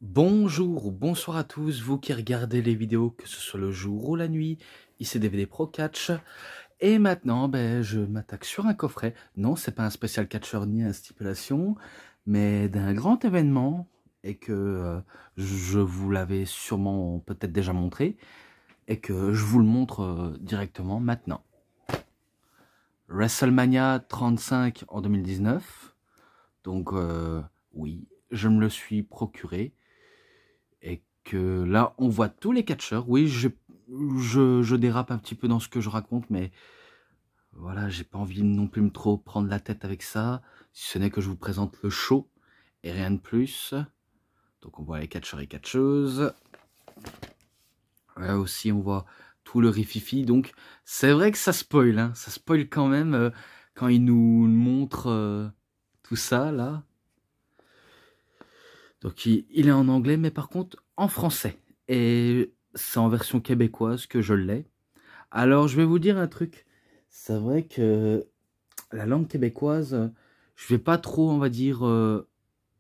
Bonjour ou bonsoir à tous, vous qui regardez les vidéos, que ce soit le jour ou la nuit, ici DVD Pro Catch. Et maintenant, je m'attaque sur un coffret. Non, c'est pas un spécial catcheur ni un stipulation, mais d'un grand événement, et que je vous l'avais sûrement peut-être déjà montré, et que je vous le montre directement maintenant. WrestleMania 35 en 2019, donc oui, je me le suis procuré. Et que là, on voit tous les catcheurs. Oui, je dérape un petit peu dans ce que je raconte, mais voilà, j'ai pas envie non plus de trop prendre la tête avec ça, si ce n'est que je vous présente le show et rien de plus. Donc on voit les catcheurs et catcheuses. Là aussi, on voit tout le rififi. Donc c'est vrai que ça spoil, hein. Ça spoil quand même quand il nous montre tout ça là. Donc il est en anglais, mais par contre en français. Et c'est en version québécoise que je l'ai. Alors je vais vous dire un truc. C'est vrai que la langue québécoise, je vais pas trop, on va dire,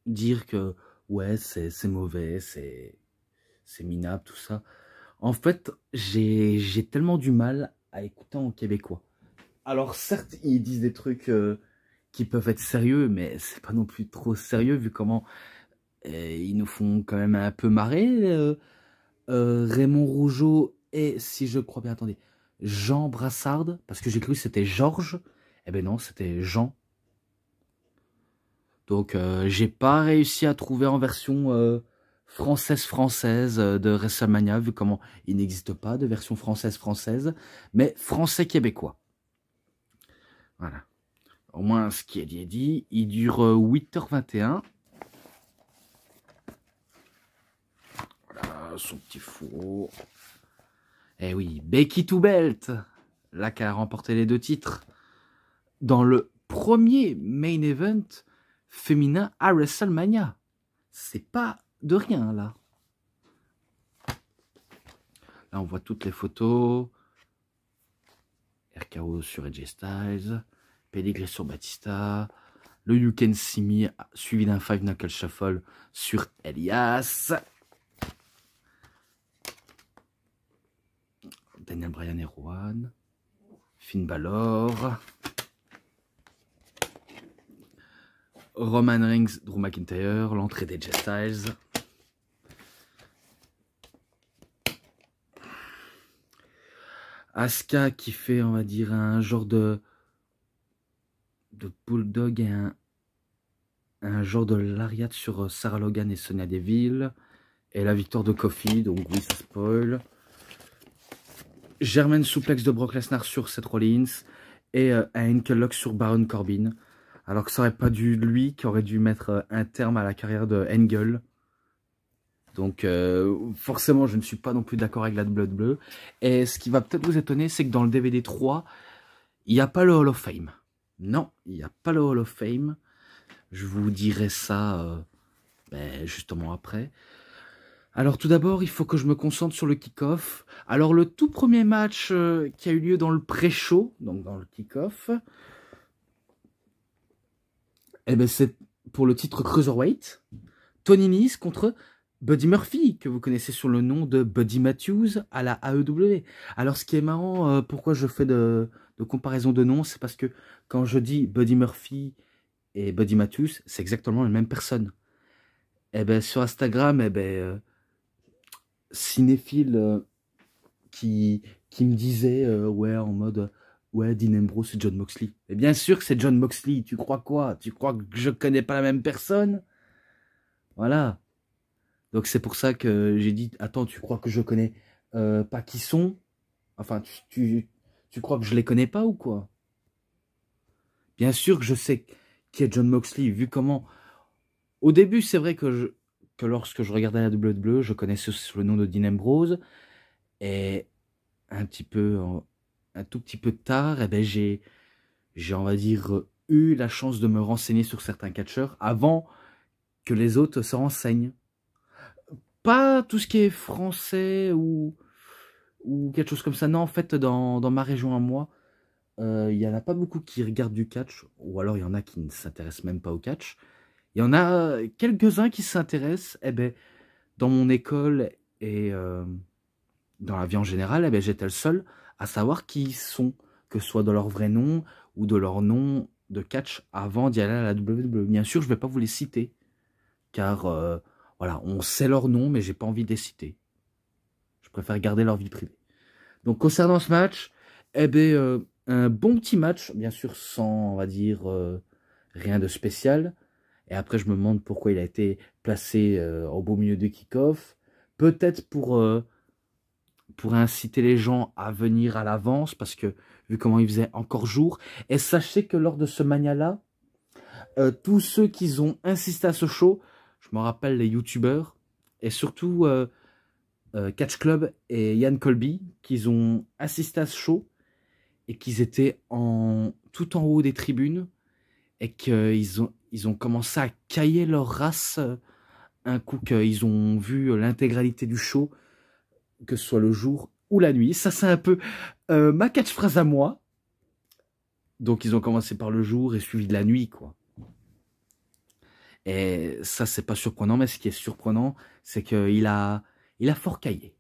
dire que ouais, c'est mauvais, c'est minable, tout ça. En fait, j'ai tellement du mal à écouter en québécois. Alors certes, ils disent des trucs qui peuvent être sérieux, mais c'est pas non plus trop sérieux vu comment ils nous font quand même un peu marrer. Raymond Rougeau et, si je crois bien, attendez, Jean Brassard, parce que j'ai cru que c'était Georges. Eh ben non, c'était Jean. Donc j'ai pas réussi à trouver en version française de WrestleMania, vu comment il n'existe pas de version française, mais français québécois. Voilà. Au moins, ce qui est dit est dit. Il dure 8h21. Voilà, son petit fourreau. Eh oui, Becky to Belt, là qui a remporté les 2 titres, dans le premier main event féminin à WrestleMania. C'est pas de rien, là. Là, on voit toutes les photos. RKO sur AJ Styles, Pedigree sur Batista, le You Can See Me suivi d'un 5 Knuckle Shuffle sur Elias. Daniel Bryan et Rowan, Finn Balor, Roman Reigns, Drew McIntyre, l'entrée d'AJ Styles. Asuka qui fait, on va dire, un genre de bulldog et un genre de lariat sur Sarah Logan et Sonya Deville. Et la victoire de Kofi, donc oui, ça spoil. Germaine Souplex de Brock Lesnar sur Seth Rollins et un Ankle Lock sur Baron Corbin. Alors que ça aurait pas dû lui qui aurait dû mettre un terme à la carrière de Angle. Donc forcément je ne suis pas non plus d'accord avec la WWE. Et ce qui va peut-être vous étonner, c'est que dans le DVD 3, il n'y a pas le Hall of Fame. Non, il n'y a pas le Hall of Fame. Je vous dirai ça justement après. Alors tout d'abord, il faut que je me concentre sur le kick-off. Alors le tout premier match qui a eu lieu dans le pré-show, donc dans le kick-off, c'est pour le titre Cruiserweight. Tony Nese contre Buddy Murphy, que vous connaissez sur le nom de Buddy Matthews à la AEW. Alors ce qui est marrant, pourquoi je fais de comparaison de noms, c'est parce que quand je dis Buddy Murphy et Buddy Matthews, c'est exactement la même personne. Sur Instagram, cinéphile qui me disait ouais, en mode ouais, Dean Ambrose c'est John Moxley. Et bien sûr que c'est John Moxley, tu crois quoi? Tu crois que je connais pas la même personne? Voilà. Donc c'est pour ça que j'ai dit attends, tu crois que je connais pas qui sont? Enfin, tu crois que je les connais pas ou quoi? Bien sûr que je sais qui est John Moxley, vu comment au début, c'est vrai que lorsque je regardais la WWE, je connaissais sous le nom de Dean Ambrose. Et un petit peu, un tout petit peu tard, j'ai, on va dire, eu la chance de me renseigner sur certains catcheurs avant que les autres se renseignent. Pas tout ce qui est français ou quelque chose comme ça. Non, en fait, dans ma région à moi, il y en a pas beaucoup qui regardent du catch, ou alors il y en a qui ne s'intéressent même pas au catch. Il y en a quelques-uns qui s'intéressent, dans mon école et dans la vie en général, eh ben, j'étais le seul à savoir qui ils sont, que ce soit de leur vrai nom ou de leur nom de catch avant d'y aller à la WWE. Bien sûr, je ne vais pas vous les citer, car voilà, on sait leur nom, mais j'ai pas envie de les citer. Je préfère garder leur vie privée. Donc concernant ce match, eh ben, un bon petit match, bien sûr sans, on va dire, rien de spécial. Et après, je me demande pourquoi il a été placé au beau milieu de kick-off. Peut-être pour inciter les gens à venir à l'avance, parce que vu comment il faisait encore jour. Et sachez que lors de ce Mania-là, tous ceux qui ont insisté à ce show, je me rappelle les youtubeurs, et surtout Catch Club et Yann Colby, qui ont assisté à ce show, et qu'ils étaient tout en haut des tribunes, et qu'ils ont commencé à cailler leur race un coup qu'ils ont vu l'intégralité du show, que ce soit le jour ou la nuit. Ça, c'est un peu ma catchphrase à moi. Donc, ils ont commencé par le jour et suivi de la nuit, quoi. Et ça, c'est pas surprenant, mais ce qui est surprenant, c'est qu'il a fort caillé.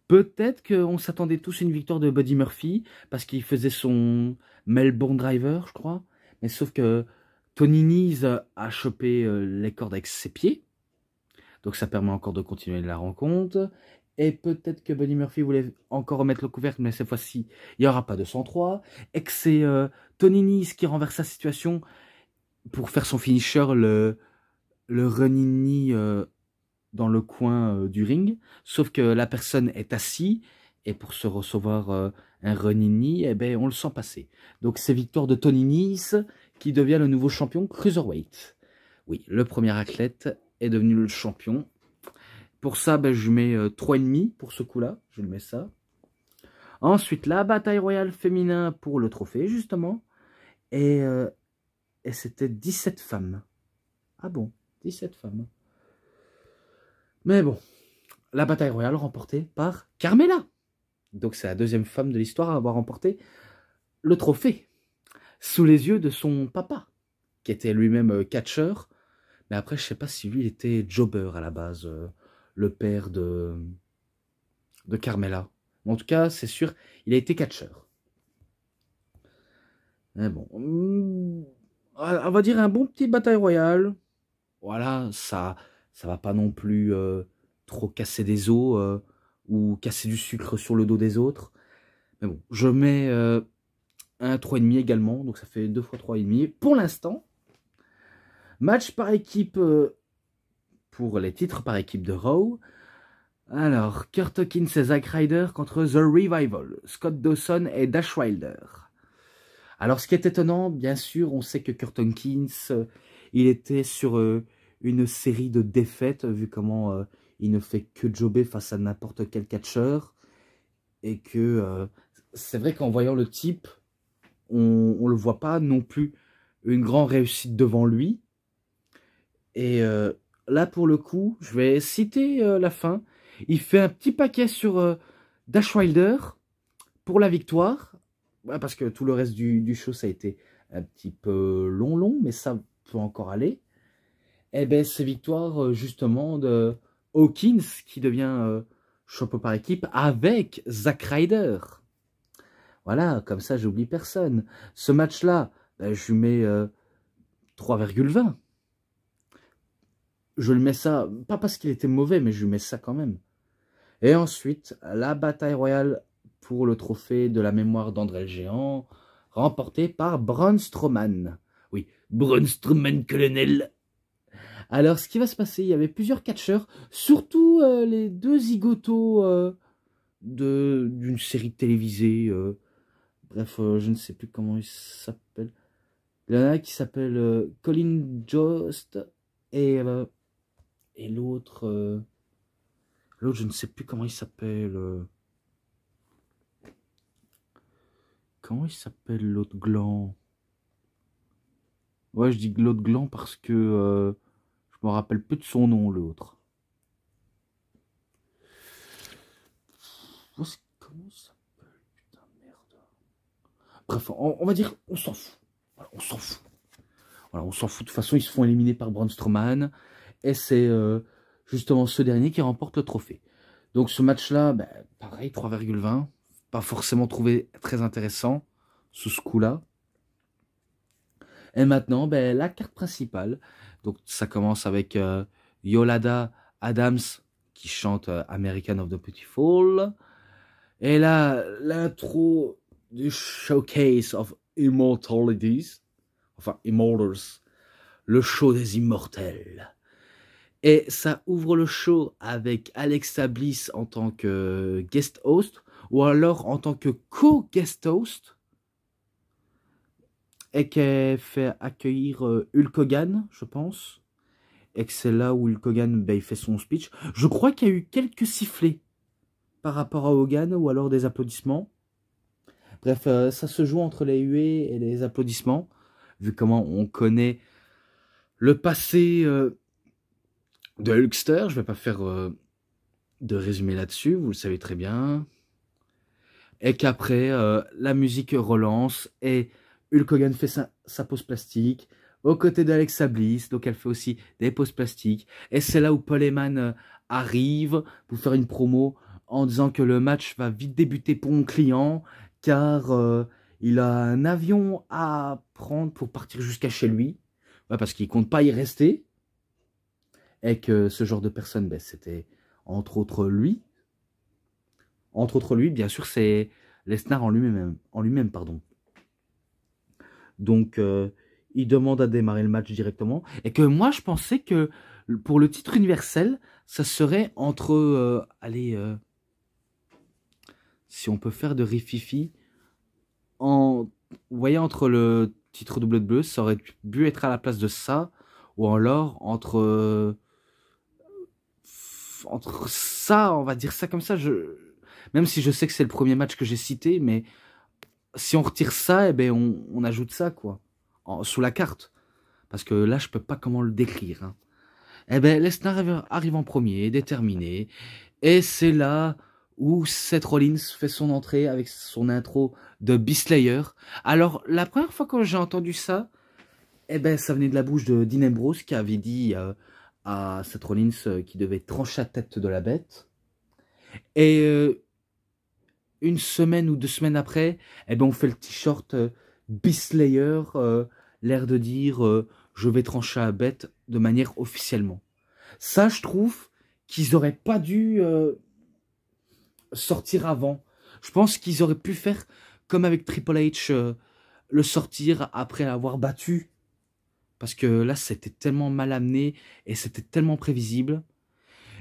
Peut-être qu'on s'attendait tous à une victoire de Buddy Murphy, parce qu'il faisait son Melbourne Driver, je crois. Mais sauf que Tony Nese a chopé les cordes avec ses pieds. Donc ça permet encore de continuer la rencontre. Et peut-être que Buddy Murphy voulait encore remettre le couvercle, mais cette fois-ci, il n'y aura pas de 103. Et que c'est Tony Nese qui renverse la situation pour faire son finisher, le running knee dans le coin du ring. Sauf que la personne est assise. Et pour se recevoir un running knee, eh ben, on le sent passer. Donc c'est victoire de Tony Nese qui devient le nouveau champion Cruiserweight. Oui, le premier athlète est devenu le champion. Pour ça, ben, je mets 3,5 pour ce coup-là. Je lui mets ça. Ensuite, la bataille royale féminin pour le trophée, justement. Et c'était 17 femmes. Ah bon, 17 femmes. Mais bon, la bataille royale remportée par Carmella. Donc c'est la deuxième femme de l'histoire à avoir remporté le trophée. Sous les yeux de son papa, qui était lui-même catcheur. Mais après, je ne sais pas si lui, il était jobber à la base, le père de Carmella. Mais en tout cas, c'est sûr, il a été catcheur. Mais bon, on va dire un bon petit bataille royale. Voilà, ça va pas non plus trop casser des os ou casser du sucre sur le dos des autres. Mais bon, je mets un 3,5 également, donc ça fait 2 fois 3,5 pour l'instant. Match par équipe pour les titres par équipe de Raw. Alors, Kurt Hawkins et Zack Ryder contre The Revival, Scott Dawson et Dash Wilder. Alors, ce qui est étonnant, bien sûr, on sait que Kurt Hawkins, il était sur une série de défaites, vu comment il ne fait que jobber face à n'importe quel catcheur. Et que c'est vrai qu'en voyant le type, on ne le voit pas non plus une grande réussite devant lui. Et là, pour le coup, je vais citer la fin. Il fait un petit paquet sur Dash Wilder pour la victoire. Ouais, parce que tout le reste du show, ça a été un petit peu long, mais ça peut encore aller. Et bien, c'est victoire justement de Hawkins qui devient champion par équipe avec Zack Ryder. Voilà, comme ça, j'oublie personne. Ce match-là, ben, je lui mets 3,20. Je lui mets ça, pas parce qu'il était mauvais, mais je lui mets ça quand même. Et ensuite, la bataille royale pour le trophée de la mémoire d'André le Géant, remporté par Braun Strowman. Oui, Braun Strowman, colonel. Alors, ce qui va se passer, il y avait plusieurs catcheurs, surtout les deux zigotos d'une série télévisée. Bref, je ne sais plus comment il s'appelle. Il y en a un qui s'appelle Colin Jost et l'autre, je ne sais plus comment il s'appelle. Comment il s'appelle l'autre gland? Ouais, je dis l'autre gland parce que je me rappelle plus de son nom, l'autre. Comment ça s'appelle? Putain, merde. Bref, on va dire, on s'en fout. Voilà, on s'en fout. Voilà, on s'en fout. De toute façon, ils se font éliminer par Braun Strowman. Et c'est justement ce dernier qui remporte le trophée. Donc ce match-là, ben, pareil, 3,20. Pas forcément trouvé très intéressant sous ce coup-là. Et maintenant, ben, la carte principale. Donc ça commence avec Yolanda Adams qui chante American of the Beautiful. Et là, l'intro du Showcase of Immortalities. Enfin, Immortals. Le show des immortels. Et ça ouvre le show avec Alexa Bliss en tant que guest host, ou alors en tant que co-guest host, et qu'elle fait accueillir Hulk Hogan, je pense, et que c'est là où Hulk Hogan, ben, il fait son speech. Je crois qu'il y a eu quelques sifflets par rapport à Hogan, ou alors des applaudissements. Bref, ça se joue entre les huées et les applaudissements, vu comment on connaît le passé de Hulkster. Je vais pas faire de résumé là-dessus, vous le savez très bien. Et qu'après, la musique relance et Hulk Hogan fait sa pose plastique aux côtés d'Alexa Bliss, donc elle fait aussi des poses plastiques. Et c'est là où Paul Heyman arrive pour faire une promo en disant que le match va vite débuter pour mon client, car il a un avion à prendre pour partir jusqu'à chez lui, ouais, parce qu'il compte pas y rester. Et que ce genre de personne, ben, c'était entre autres lui. Entre autres lui, bien sûr, c'est Lesnar en lui-même, pardon. Donc, il demande à démarrer le match directement. Et que moi, je pensais que pour le titre universel, ça serait entre... allez, si on peut faire de rififi, vous voyez, entre le titre WWE, ça aurait pu être à la place de ça, ou alors entre ça, on va dire ça comme ça, même si je sais que c'est le premier match que j'ai cité, mais si on retire ça, eh ben on ajoute ça, quoi, sous la carte. Parce que là, je peux pas comment le décrire. Hein. Eh ben, Lesnar arrive en premier, déterminé, et c'est là où Seth Rollins fait son entrée avec son intro de Beast Slayer. Alors, la première fois que j'ai entendu ça, eh ben, ça venait de la bouche de Dean Ambrose qui avait dit à Seth Rollins qu'il devait trancher la tête de la bête. Et une semaine ou 2 semaines après, eh ben, on fait le t-shirt Beast Slayer, l'air de dire je vais trancher la bête de manière officiellement. Ça, je trouve qu'ils auraient pas dû sortir avant. Je pense qu'ils auraient pu faire comme avec Triple H, le sortir après l'avoir battu. Parce que là, c'était tellement mal amené et c'était tellement prévisible.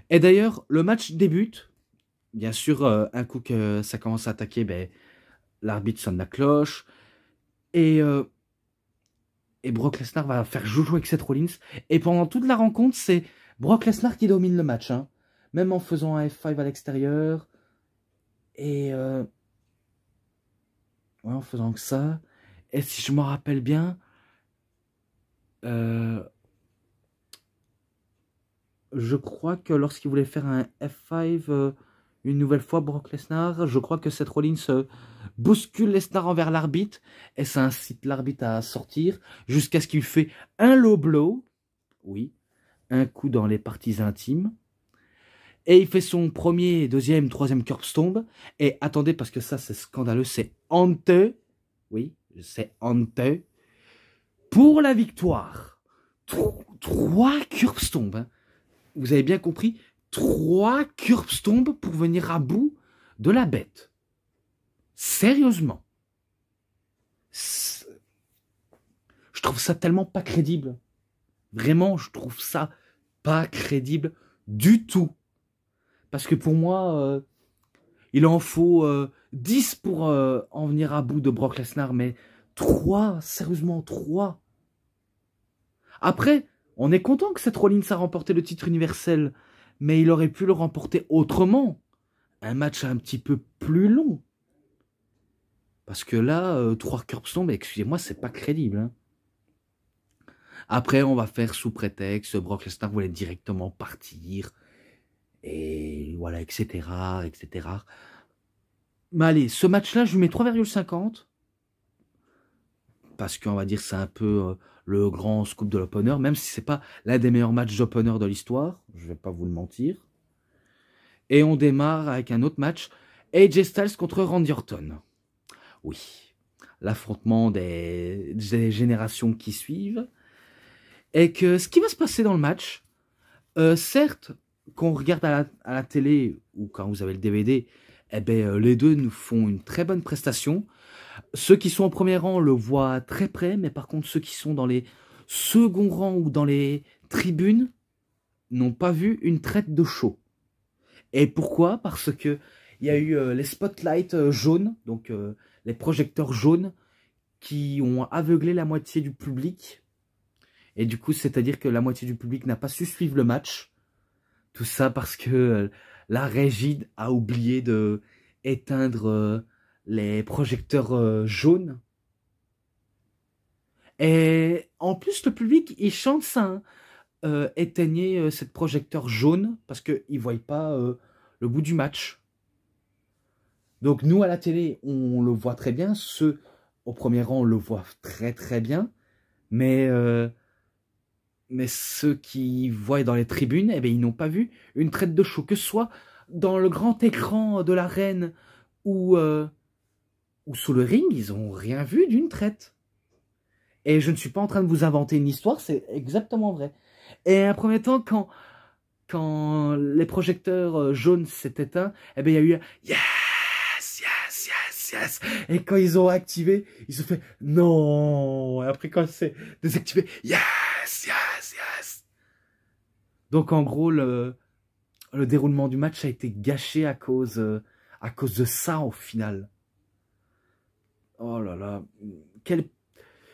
Et d'ailleurs, le match débute. Bien sûr, un coup que ça commence à attaquer, ben, l'arbitre sonne la cloche. Et Brock Lesnar va faire joujou avec Seth Rollins. Et pendant toute la rencontre, c'est Brock Lesnar qui domine le match. Hein. Même en faisant un F5 à l'extérieur. Et ouais, en faisant que ça. Et si je me rappelle bien, je crois que lorsqu'il voulait faire un F5 une nouvelle fois, Brock Lesnar, je crois que Seth Rollins bouscule Lesnar envers l'arbitre et ça incite l'arbitre à sortir jusqu'à ce qu'il fait un low blow, oui, un coup dans les parties intimes. Et il fait son premier, deuxième, troisième curb tombe. Et attendez, parce que ça c'est scandaleux, c'est honteux, oui, c'est honteux, pour la victoire. 3 curb tombes, hein. Vous avez bien compris, 3 curb tombes pour venir à bout de la bête. Sérieusement. Je trouve ça tellement pas crédible. Vraiment, je trouve ça pas crédible du tout. Parce que pour moi, il en faut 10 pour en venir à bout de Brock Lesnar, mais 3, sérieusement, 3. Après, on est content que Seth Rollins a remporté le titre universel, mais il aurait pu le remporter autrement. Un match un petit peu plus long. Parce que là, 3 curbstones, excusez-moi, c'est pas crédible. Hein. Après, on va faire sous prétexte, Brock Lesnar voulait directement partir. Et voilà, etc., etc. Mais allez, ce match-là, je lui mets 3,50. Parce qu'on va dire c'est un peu le grand scoop de l'opener, même si c'est pas l'un des meilleurs matchs d'opener de l'histoire. Je vais pas vous le mentir. Et on démarre avec un autre match, AJ Styles contre Randy Orton. Oui, l'affrontement des générations qui suivent. Et que ce qui va se passer dans le match, certes, quand on regarde à la télé ou quand vous avez le DVD, eh ben, les deux nous font une très bonne prestation. Ceux qui sont au premier rang le voient très près, mais par contre ceux qui sont dans les seconds rangs ou dans les tribunes n'ont pas vu une traite de show. Et pourquoi? Parce que il y a eu les spotlights jaunes, donc les projecteurs jaunes, qui ont aveuglé la moitié du public. Et du coup, c'est-à-dire que la moitié du public n'a pas su suivre le match. Tout ça parce que la régie a oublié de éteindre les projecteurs jaunes. Et en plus, le public, il chante ça. Hein. Éteignez cette projecteur jaune parce qu'ils ne voient pas le bout du match. Donc nous, à la télé, on le voit très bien. Ceux au premier rang, on le voit très très bien. Mais ceux qui voient dans les tribunes, eh bien, ils n'ont pas vu une traite de show. Que ce soit dans le grand écran de l'arène ou sous le ring, ils n'ont rien vu d'une traite. Et je ne suis pas en train de vous inventer une histoire, c'est exactement vrai. Et à un premier temps, quand les projecteurs jaunes s'est éteints, eh bien, il y a eu yes, yes, yes, yes. Et quand ils ont activé, ils se fait non. Et après, quand c'est désactivé, yes, yes, yes. Donc, en gros, le déroulement du match a été gâché à cause de ça, au final. Oh là là.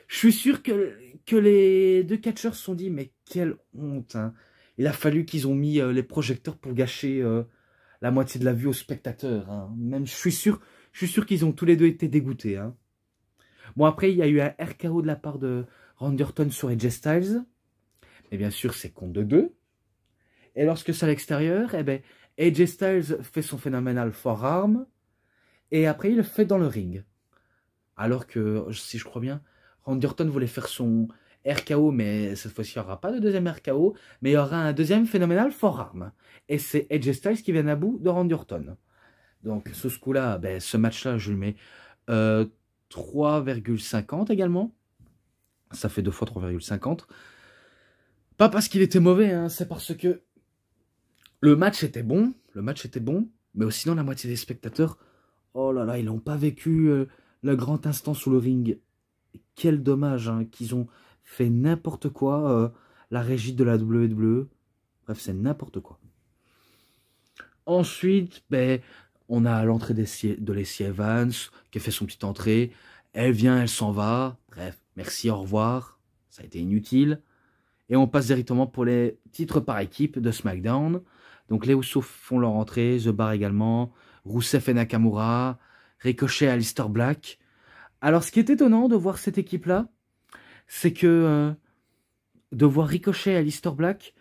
Je suis sûr que les deux catcheurs se sont dit, mais quelle honte. Hein. Il a fallu qu'ils ont mis les projecteurs pour gâcher la moitié de la vue aux spectateurs. Hein. Même, je suis sûr qu'ils ont tous les deux été dégoûtés. Hein. Bon, après, il y a eu un RKO de la part de Randy Orton sur AJ Styles. Mais bien sûr, c'est compte de 2. Et lorsque c'est à l'extérieur, eh ben, AJ Styles fait son phénoménal forearm. Et après, il le fait dans le ring. Alors que, si je crois bien, Randy Orton voulait faire son RKO, mais cette fois-ci, il n'y aura pas de deuxième RKO, mais il y aura un deuxième phénoménal forearm. Et c'est AJ Styles qui vient à bout de Randy Orton. Donc, sous ce coup-là, ben, ce match-là, je lui mets 3,50 également. Ça fait 2 fois 3,50. Pas parce qu'il était mauvais, hein, c'est parce que le match était bon, mais aussi sinon la moitié des spectateurs, oh là là, ils n'ont pas vécu le grand instant sous le ring. Quel dommage hein, qu'ils ont fait n'importe quoi, la régie de la WWE. Bref, c'est n'importe quoi. Ensuite, ben, on a l'entrée de Lacey Evans qui a fait son petite entrée. Elle vient, elle s'en va. Bref, merci, au revoir. Ça a été inutile. Et on passe directement pour les titres par équipe de SmackDown. Donc les Usos font leur entrée, The Bar également, Rusev et Nakamura, Ricochet et Aleister Black. Alors ce qui est étonnant de voir cette équipe-là, c'est que de voir Ricochet et Aleister Black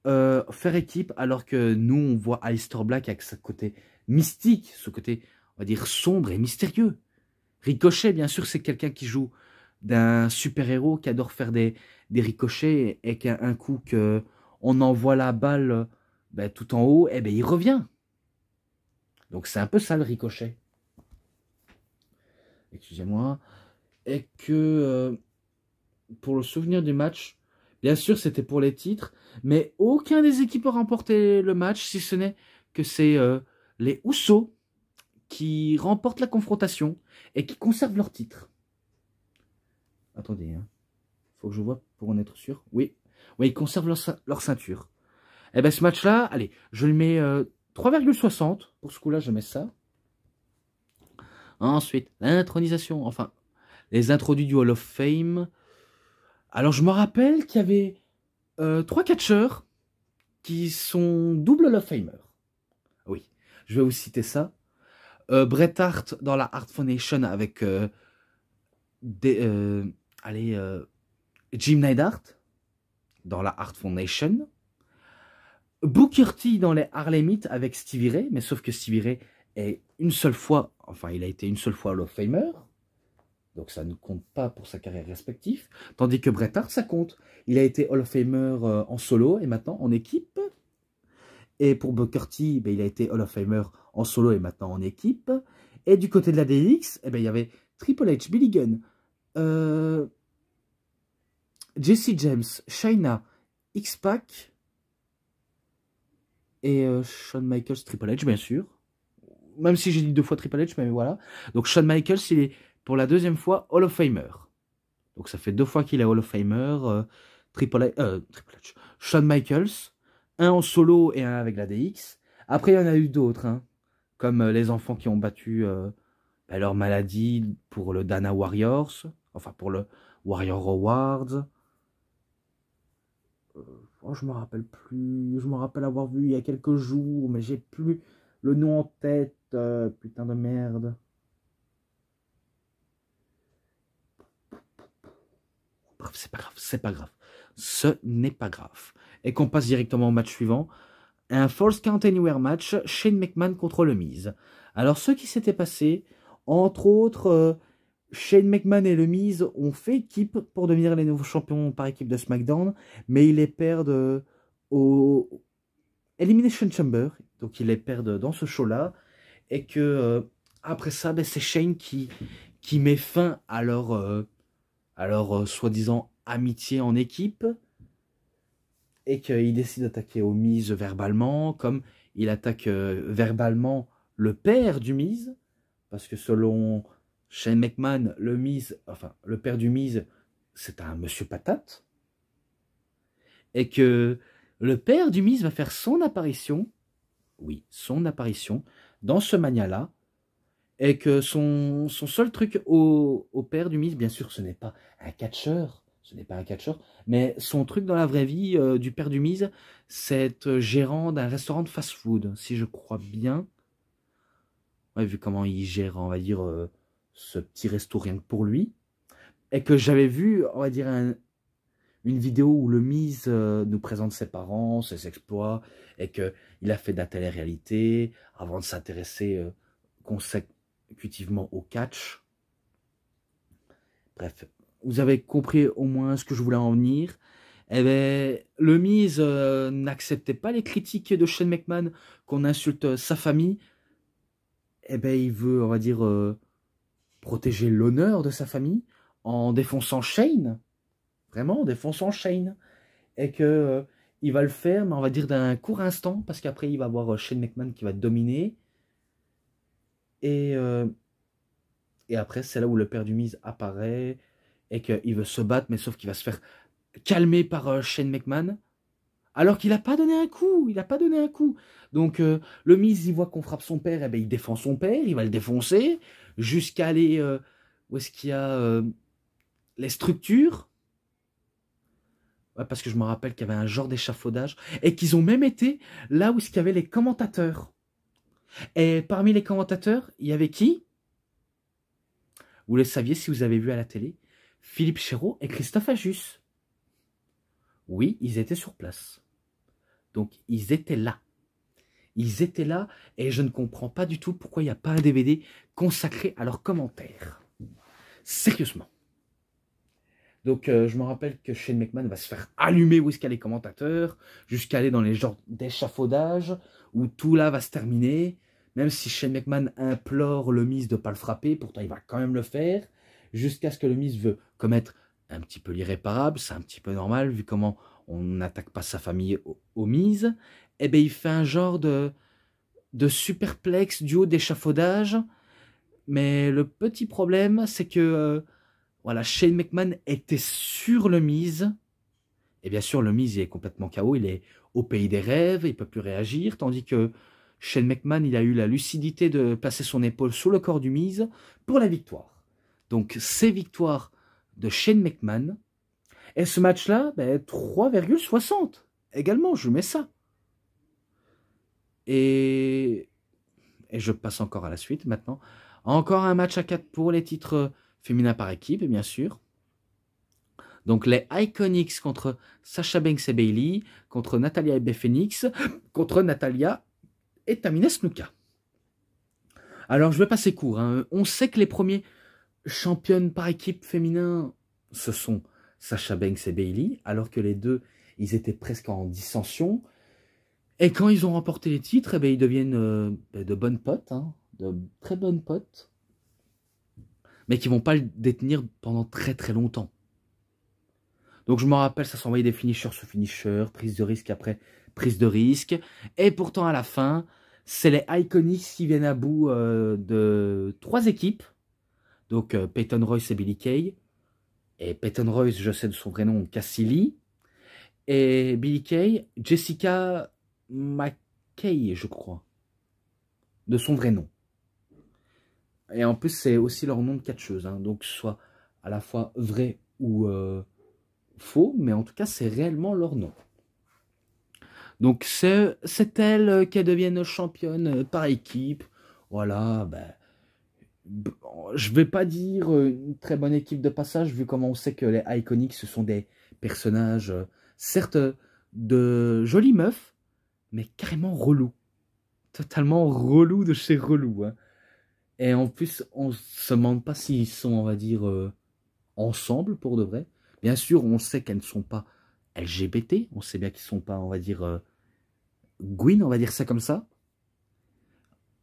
faire équipe, alors que nous on voit Aleister Black avec ce côté mystique, ce côté, on va dire, sombre et mystérieux. Ricochet, bien sûr, c'est quelqu'un qui joue d'un super-héros qui adore faire des ricochets et qu'un coup qu'on envoie la balle ben, tout en haut, eh ben, il revient. Donc c'est un peu ça le Ricochet. Excusez-moi. Et que pour le souvenir du match, bien sûr c'était pour les titres, mais aucun des équipes a remporté le match, si ce n'est que c'est les Usos qui remportent la confrontation et qui conservent leur titre. Attendez, hein. Faut que je vois pour en être sûr. Oui, ils conservent leur ceinture. Et bien ce match-là, allez, je le mets 3,60. Pour ce coup-là, je mets ça. Ensuite, l'intronisation, enfin, les introduits du Hall of Fame. Alors, je me rappelle qu'il y avait 3 catcheurs qui sont double Hall of Famer. Oui, je vais vous citer ça. Bret Hart dans la Hart Foundation avec Jim Neidhart dans la Hart Foundation. Booker T dans les Harlem Heat avec Stevie Ray, mais sauf que Stevie Ray est une seule fois, enfin il a été une seule fois Hall of Famer, donc ça ne compte pas pour sa carrière respective, tandis que Bret Hart ça compte. Il a été Hall of Famer en solo et maintenant en équipe. Et pour Booker T, ben, il a été Hall of Famer en solo et maintenant en équipe. Et du côté de la DX, eh ben, il y avait Triple H, Billy Gunn, Jesse James, Shayna, X-Pac et Shawn Michaels, Triple H, bien sûr. Même si j'ai dit 2 fois Triple H, mais voilà. Donc Shawn Michaels, il est pour la 2e fois Hall of Famer. Donc ça fait 2 fois qu'il est Hall of Famer. Triple H. Shawn Michaels, un en solo et un avec la DX. Après, il y en a eu d'autres, hein, comme les enfants qui ont battu leur maladie pour le Dana Warriors, enfin pour le Warrior Awards. Oh, je me rappelle plus. Je me rappelle avoir vu il y a quelques jours, mais j'ai plus le nom en tête. Putain de merde. Bref, c'est pas grave, c'est pas grave. Ce n'est pas grave. Et qu'on passe directement au match suivant. Un Falls Count Anywhere match, Shane McMahon contre le Miz. Alors, ce qui s'était passé, entre autres, Shane McMahon et le Miz ont fait équipe pour devenir les nouveaux champions par équipe de SmackDown, mais ils les perdent au Elimination Chamber, donc ils les perdent dans ce show-là, et que après ça, ben, c'est Shane qui met fin à leur soi-disant amitié en équipe, et qu'il décide d'attaquer au Miz verbalement, comme il attaque verbalement le père du Miz, parce que selon Shane McMahon, le père du Miz, c'est un monsieur patate, et que le père du Miz va faire son apparition, oui, son apparition, dans ce Mania-là, et que son seul truc au père du Miz, bien sûr, ce n'est pas un catcheur, mais son truc dans la vraie vie du père du Miz, c'est être gérant d'un restaurant de fast-food, si je crois bien. Ouais, vu comment il gère, on va dire, ce petit resto rien que pour lui. Et que j'avais vu, on va dire, une vidéo où le Miz nous présente ses parents, ses exploits, et qu'il a fait de la télé-réalité avant de s'intéresser consécutivement au catch. Bref, vous avez compris au moins ce que je voulais en venir. Eh ben, le Miz n'acceptait pas les critiques de Shane McMahon qu'on insulte sa famille. Eh ben, il veut, on va dire, protéger l'honneur de sa famille en défonçant Shane. Vraiment, en défonçant Shane. Et que il va le faire, mais on va dire d'un court instant, parce qu'après, il va avoir Shane McMahon qui va dominer. Et après, c'est là où le père du Miz apparaît et qu'il veut se battre, mais sauf qu'il va se faire calmer par Shane McMahon. Alors qu'il n'a pas donné un coup, Donc le Miz, il voit qu'on frappe son père, et ben il défend son père, il va le défoncer, jusqu'à aller où est-ce qu'il y a les structures. Ouais, parce que je me rappelle qu'il y avait un genre d'échafaudage, et qu'ils ont même été là où est-ce qu'il y avait les commentateurs. Et parmi les commentateurs, il y avait qui? Vous le saviez si vous avez vu à la télé? Philippe Chéreau et Christophe Ajus. Oui, ils étaient sur place. Donc, ils étaient là. Ils étaient là et je ne comprends pas du tout pourquoi il n'y a pas un DVD consacré à leurs commentaires. Sérieusement. Donc, je me rappelle que Shane McMahon va se faire allumer où est-ce qu'il y a les commentateurs, jusqu'à aller dans les genres d'échafaudage, où tout là va se terminer. Même si Shane McMahon implore le Miz de ne pas le frapper, pourtant il va quand même le faire, jusqu'à ce que le Miz veut commettre un petit peu l'irréparable, c'est un petit peu normal, vu comment on n'attaque pas sa famille au Miz. Eh bien, il fait un genre de superplex du haut d'échafaudage, mais le petit problème, c'est que voilà, Shane McMahon était sur le Miz, et bien sûr, le Miz il est complètement KO, il est au pays des rêves, il ne peut plus réagir, tandis que Shane McMahon, il a eu la lucidité de placer son épaule sous le corps du Miz pour la victoire. Donc, c'est victoire de Shane McMahon. Et ce match-là, ben, 3,60. Également, je mets ça. Et je passe encore à la suite maintenant. Encore un match à 4 pour les titres féminins par équipe, bien sûr. Donc les Iconics contre Sasha Banks et Bayley, contre Natalya et Beth Phoenix, contre Natalya et Tamina Snuka. Alors je vais passer court. Hein. On sait que les premiers championnes par équipe féminin, ce sont Sasha Banks et Bayley, alors que les deux, ils étaient presque en dissension. Et quand ils ont remporté les titres, eh ben, ils deviennent de bonnes potes, hein, de très bonnes potes, mais qui vont pas le détenir pendant très très longtemps. Donc je me rappelle, ça s'envoyait des finishers sur finisher, prise de risque après prise de risque. Et pourtant à la fin, c'est les Iconics qui viennent à bout de 3 équipes. Donc Peyton Royce et Billy Kay. Et Peyton Royce, je sais de son vrai nom, Cassie Lee. Et Billy Kay, Jessica McKay, je crois. De son vrai nom. Et en plus, c'est aussi leur nom de catcheuse. Hein, donc soit à la fois vrai ou faux, mais en tout cas, c'est réellement leur nom. Donc, c'est elles qui deviennent championnes par équipe. Voilà, ben, je vais pas dire une très bonne équipe de passage, vu comment on sait que les Iconics, ce sont des personnages, certes, de jolies meufs, mais carrément relous. Totalement relous de chez relous. Hein. Et en plus, on se demande pas s'ils sont, on va dire, ensemble pour de vrai. Bien sûr, on sait qu'elles ne sont pas LGBT, on sait bien qu'ils ne sont pas, on va dire, Gwyn, on va dire ça comme ça.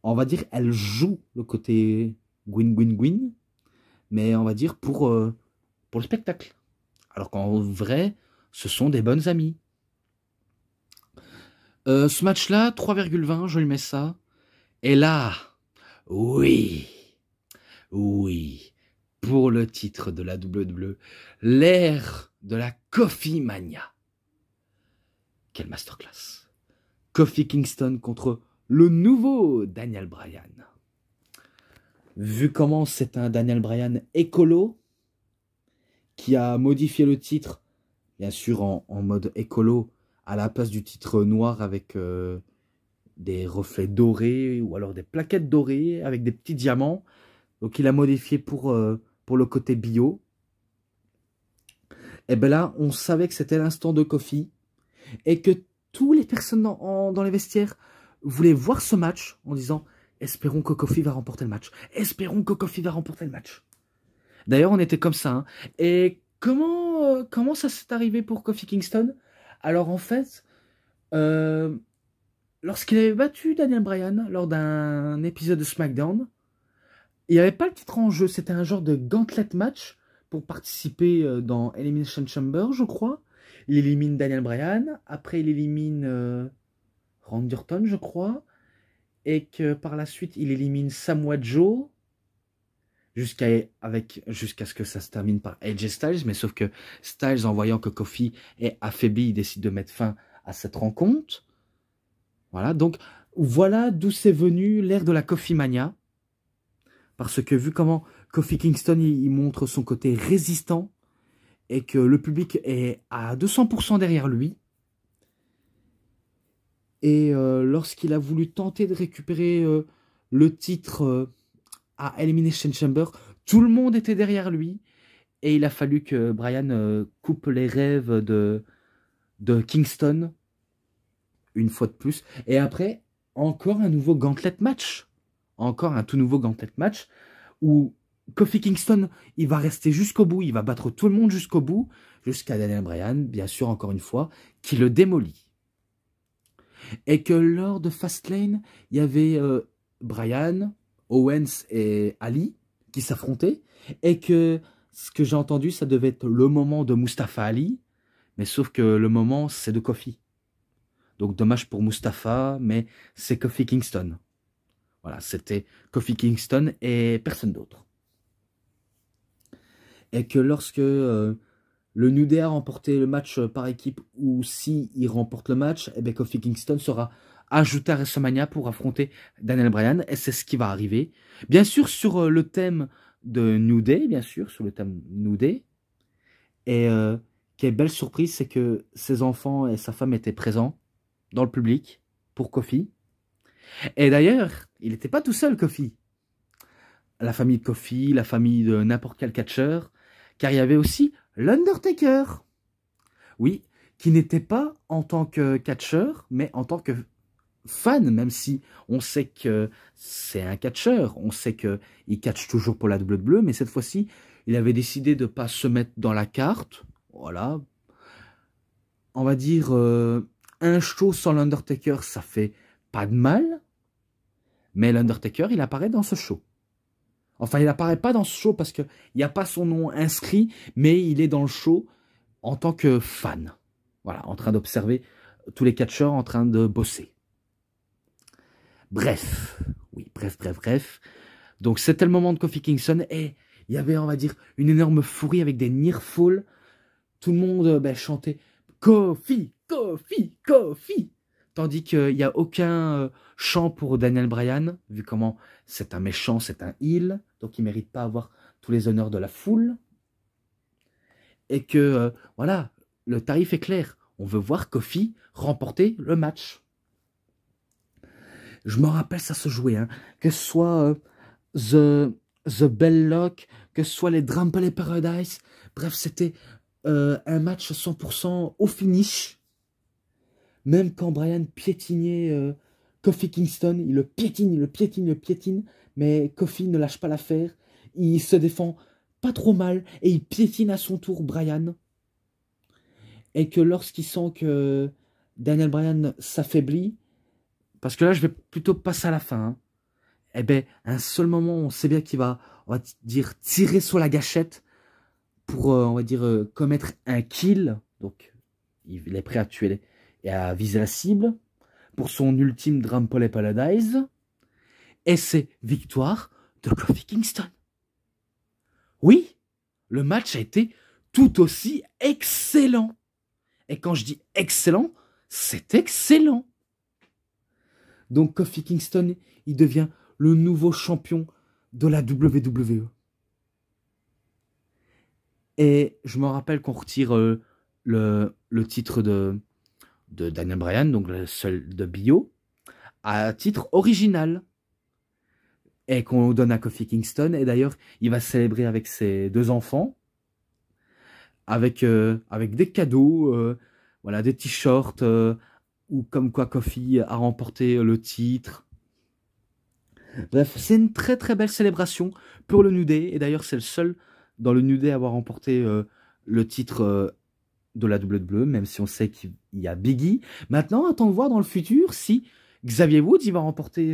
On va dire, elles jouent le côté Gwyn, mais on va dire pour le spectacle. Alors qu'en vrai, ce sont des bonnes amies. Ce match-là, 3,20, je lui mets ça. Et là, oui, pour le titre de la WWE, l'ère de la Coffee Mania. Quelle masterclass. Kofi Kingston contre le nouveau Daniel Bryan. Vu comment c'est un Daniel Bryan écolo, qui a modifié le titre, bien sûr en mode écolo, à la place du titre noir avec des reflets dorés ou alors des plaquettes dorées avec des petits diamants. Donc il a modifié pour le côté bio. Et bien là, on savait que c'était l'instant de Kofi et que toutes les personnes dans les vestiaires voulaient voir ce match en disant « Espérons que Kofi va remporter le match. Espérons que Kofi va remporter le match. » D'ailleurs, on était comme ça. Hein. Et comment ça s'est arrivé pour Kofi Kingston? Alors en fait, lorsqu'il avait battu Daniel Bryan lors d'un épisode de SmackDown, il n'y avait pas le titre en jeu. C'était un genre de gauntlet match pour participer dans Elimination Chamber, je crois. Il élimine Daniel Bryan. Après, il élimine Randy Orton, je crois. Et que par la suite, il élimine Samoa Joe. Jusqu'à ce que ça se termine par AJ Styles. Mais sauf que Styles, en voyant que Kofi est affaibli, il décide de mettre fin à cette rencontre. Voilà, donc voilà d'où c'est venu l'ère de la Coffee Mania. Parce que vu comment Kofi Kingston, il montre son côté résistant et que le public est à 200% derrière lui. Et lorsqu'il a voulu tenter de récupérer le titre à Elimination Chamber, tout le monde était derrière lui. Et il a fallu que Bryan coupe les rêves de Kingston, une fois de plus. Et après, encore un nouveau gauntlet match. Encore un tout nouveau gauntlet match où Kofi Kingston, il va rester jusqu'au bout, il va battre tout le monde jusqu'au bout, jusqu'à Daniel Bryan, bien sûr, encore une fois, qui le démolit. Et que lors de Fastlane, il y avait Bryan, Owens et Ali qui s'affrontaient, et que ce que j'ai entendu, ça devait être le moment de Mustafa Ali, mais sauf que le moment, c'est de Kofi. Donc dommage pour Mustafa, mais c'est Kofi Kingston. Voilà, c'était Kofi Kingston et personne d'autre. Et que lorsque le New Day a remporté le match par équipe, ou si il remporte le match, eh bien Kofi Kingston sera ajouté à WrestleMania pour affronter Daniel Bryan, et c'est ce qui va arriver. Bien sûr, sur le thème de New Day, bien sûr, sur le thème New Day. Et quelle belle surprise, c'est que ses enfants et sa femme étaient présents dans le public pour Kofi. Et d'ailleurs, il n'était pas tout seul, Kofi. La famille de Kofi, la famille de n'importe quel catcheur, car il y avait aussi l'Undertaker. Oui, qui n'était pas en tant que catcheur, mais en tant que fan, même si on sait que c'est un catcheur, on sait qu'il catch toujours pour la WWE, mais cette fois-ci, il avait décidé de ne pas se mettre dans la carte, voilà, on va dire Un show sans l'Undertaker, ça fait pas de mal. Mais l'Undertaker, il apparaît dans ce show. Enfin, il apparaît pas dans ce show parce qu'il n'y a pas son nom inscrit, mais il est dans le show en tant que fan. Voilà, en train d'observer tous les catcheurs en train de bosser. Bref, oui, bref. Donc, c'était le moment de Kofi Kingston et il y avait, on va dire, une énorme furie avec des near falls. Tout le monde chantait Kofi, Kofi, Kofi. Tandis qu'il n'y a aucun chant pour Daniel Bryan, vu comment c'est un méchant, c'est un heel, donc il ne mérite pas avoir tous les honneurs de la foule. Et que, voilà, le tarif est clair. On veut voir Kofi remporter le match. Je me rappelle, ça se jouait, hein, que ce soit The Bell Lock, que ce soit les Drampel et Paradise. Bref, c'était un match 100% au finish. Même quand Bryan piétinait Kofi Kingston, il le piétine, mais Kofi ne lâche pas l'affaire. Il se défend pas trop mal et il piétine à son tour Bryan. Et que lorsqu'il sent que Daniel Bryan s'affaiblit, parce que là je vais plutôt passer à la fin, hein, eh ben, un seul moment, on sait bien qu'il va, on va dire, tirer sur la gâchette pour, on va dire, commettre un kill. Donc, il est prêt à tuer et à viser la cible pour son ultime Drampel et Paradise. Et c'est victoire de Kofi Kingston. Oui, le match a été tout aussi excellent. Et quand je dis excellent, c'est excellent. Donc Kofi Kingston, il devient le nouveau champion de la WWE. Et je me rappelle qu'on retire le titre de Daniel Bryan, donc le seul de Bio, à titre original. Et qu'on donne à Kofi Kingston. Et d'ailleurs, il va célébrer avec ses 2 enfants. Avec des cadeaux, voilà, des t-shirts, ou comme quoi Kofi a remporté le titre. Bref, c'est une très très belle célébration pour le New Day. Et d'ailleurs, c'est le seul dans le New Day à avoir remporté le titre de la WWE, même si on sait qu'il y a Big E. Maintenant, attends de voir dans le futur si Xavier Woods il va remporter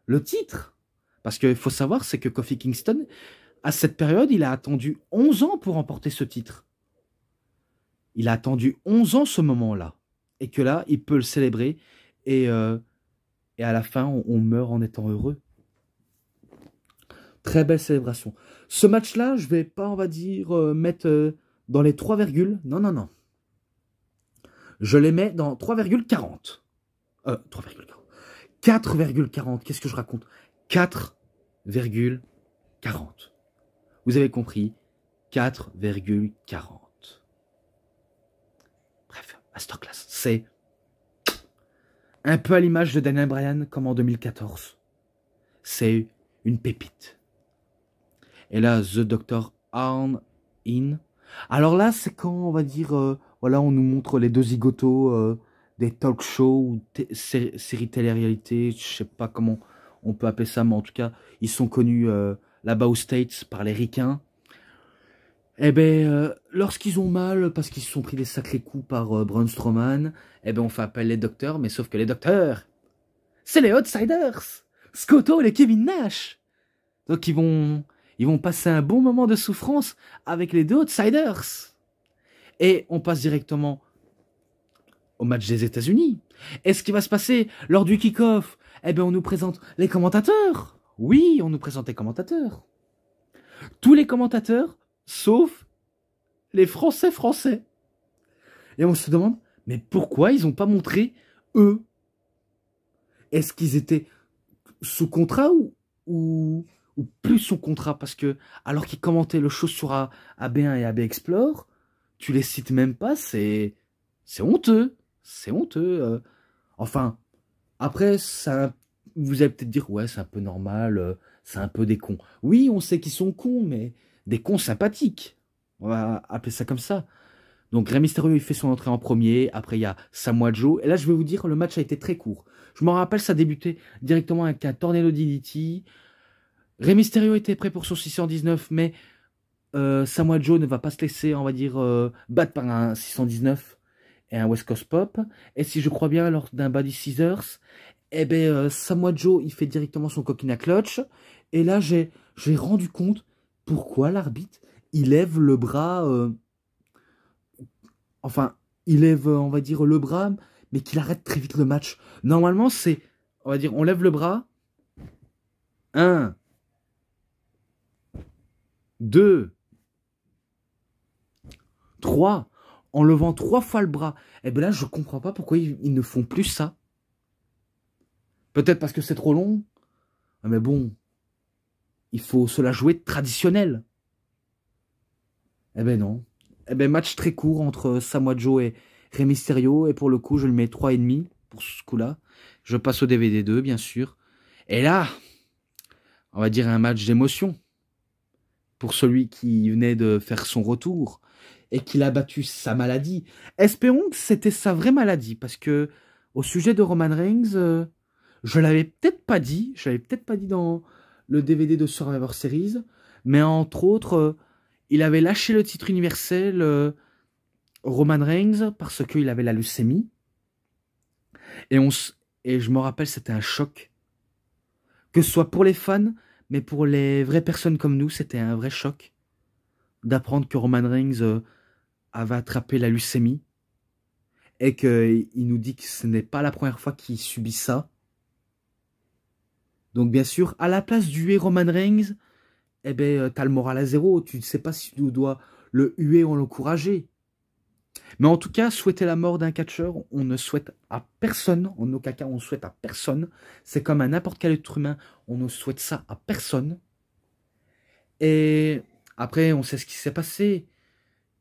le titre. Parce qu'il faut savoir, c'est que Kofi Kingston, à cette période, il a attendu 11 ans pour remporter ce titre. Il a attendu 11 ans ce moment-là. Et que là, il peut le célébrer. Et à la fin, on meurt en étant heureux. Très belle célébration. Ce match-là, je vais pas, on va dire, mettre dans les 3 virgules. Non. Je les mets dans 3,40. 3,40. 4,40. Qu'est-ce que je raconte? 4,40. Vous avez compris. 4,40. Bref, masterclass. C'est un peu à l'image de Daniel Bryan comme en 2014. C'est une pépite. Et là, The Dr. Arn In. Alors là, c'est quand, on va dire, voilà, on nous montre les 2 zigotos des talk shows ou séries télé-réalité, je sais pas comment on peut appeler ça, mais en tout cas, ils sont connus là-bas aux States par les ricains. Eh ben, lorsqu'ils ont mal, parce qu'ils se sont pris des sacrés coups par Braun Strowman, eh ben, on fait appel les docteurs, mais sauf que les docteurs, c'est les Outsiders, Scotto et Kevin Nash. Donc ils vont passer un bon moment de souffrance avec les 2 Outsiders. Et on passe directement au match des États-Unis. Et ce qui va se passer lors du kick-off, eh ben, on nous présente les commentateurs. Oui, on nous présente les commentateurs. Tous les commentateurs, sauf les Français. Et on se demande, mais pourquoi ils n'ont pas montré eux? Est-ce qu'ils étaient sous contrat ou plus sous contrat? Parce que, alors qu'ils commentaient le show sur AB1 et AB Explore, tu les cites même pas, c'est honteux. C'est honteux. Enfin, après, ça, vous allez peut-être dire, ouais, c'est un peu normal, c'est un peu des cons. Oui, on sait qu'ils sont cons, mais des cons sympathiques. On va appeler ça comme ça. Donc, Rey Mysterio, il fait son entrée en premier. Après, il y a Samoa Joe. Et là, je vais vous dire, le match a été très court. Je me rappelle, ça débutait directement avec un Tornado DDT. Rey Mysterio était prêt pour son 619, mais Samoa Joe ne va pas se laisser, on va dire, battre par un 619. et un West Coast Pop. Et si je crois bien, lors d'un Body Scissors, eh ben, Samoa Joe, il fait directement son coquina clutch. Et là, j'ai rendu compte pourquoi l'arbitre, il lève le bras, enfin, il lève, on va dire, le bras, mais qu'il arrête très vite le match. Normalement, c'est, on va dire, on lève le bras. 1, 2, 3, en levant 3 fois le bras. Et bien là, je comprends pas pourquoi ils ne font plus ça. Peut-être parce que c'est trop long. Mais bon, il faut se la jouer traditionnelle. Eh ben non. Eh ben match très court entre Samoa Joe et Rey Mysterio. Et pour le coup, je lui mets 3,5 pour ce coup-là. Je passe au DVD 2, bien sûr. Et là, on va dire un match d'émotion. Pour celui qui venait de faire son retour et qu'il a battu sa maladie. Espérons que c'était sa vraie maladie, parce que au sujet de Roman Reigns, je l'avais peut-être pas dit, dans le DVD de Survivor Series, mais entre autres, il avait lâché le titre universel Roman Reigns parce qu'il avait la leucémie. Et, et je me rappelle, c'était un choc. Que ce soit pour les fans, mais pour les vraies personnes comme nous, c'était un vrai choc d'apprendre que Roman Reigns avait attrapé la leucémie et qu'il nous dit que ce n'est pas la première fois qu'il subit ça. Donc bien sûr, à la place du huer Roman Reigns, eh ben, t'as le moral à zéro. Tu ne sais pas si tu dois le huer ou l'encourager. Mais en tout cas, souhaiter la mort d'un catcheur, on ne souhaite à personne. En aucun cas, on ne souhaite à personne. C'est comme à n'importe quel être humain, on ne souhaite ça à personne. Et après, on sait ce qui s'est passé.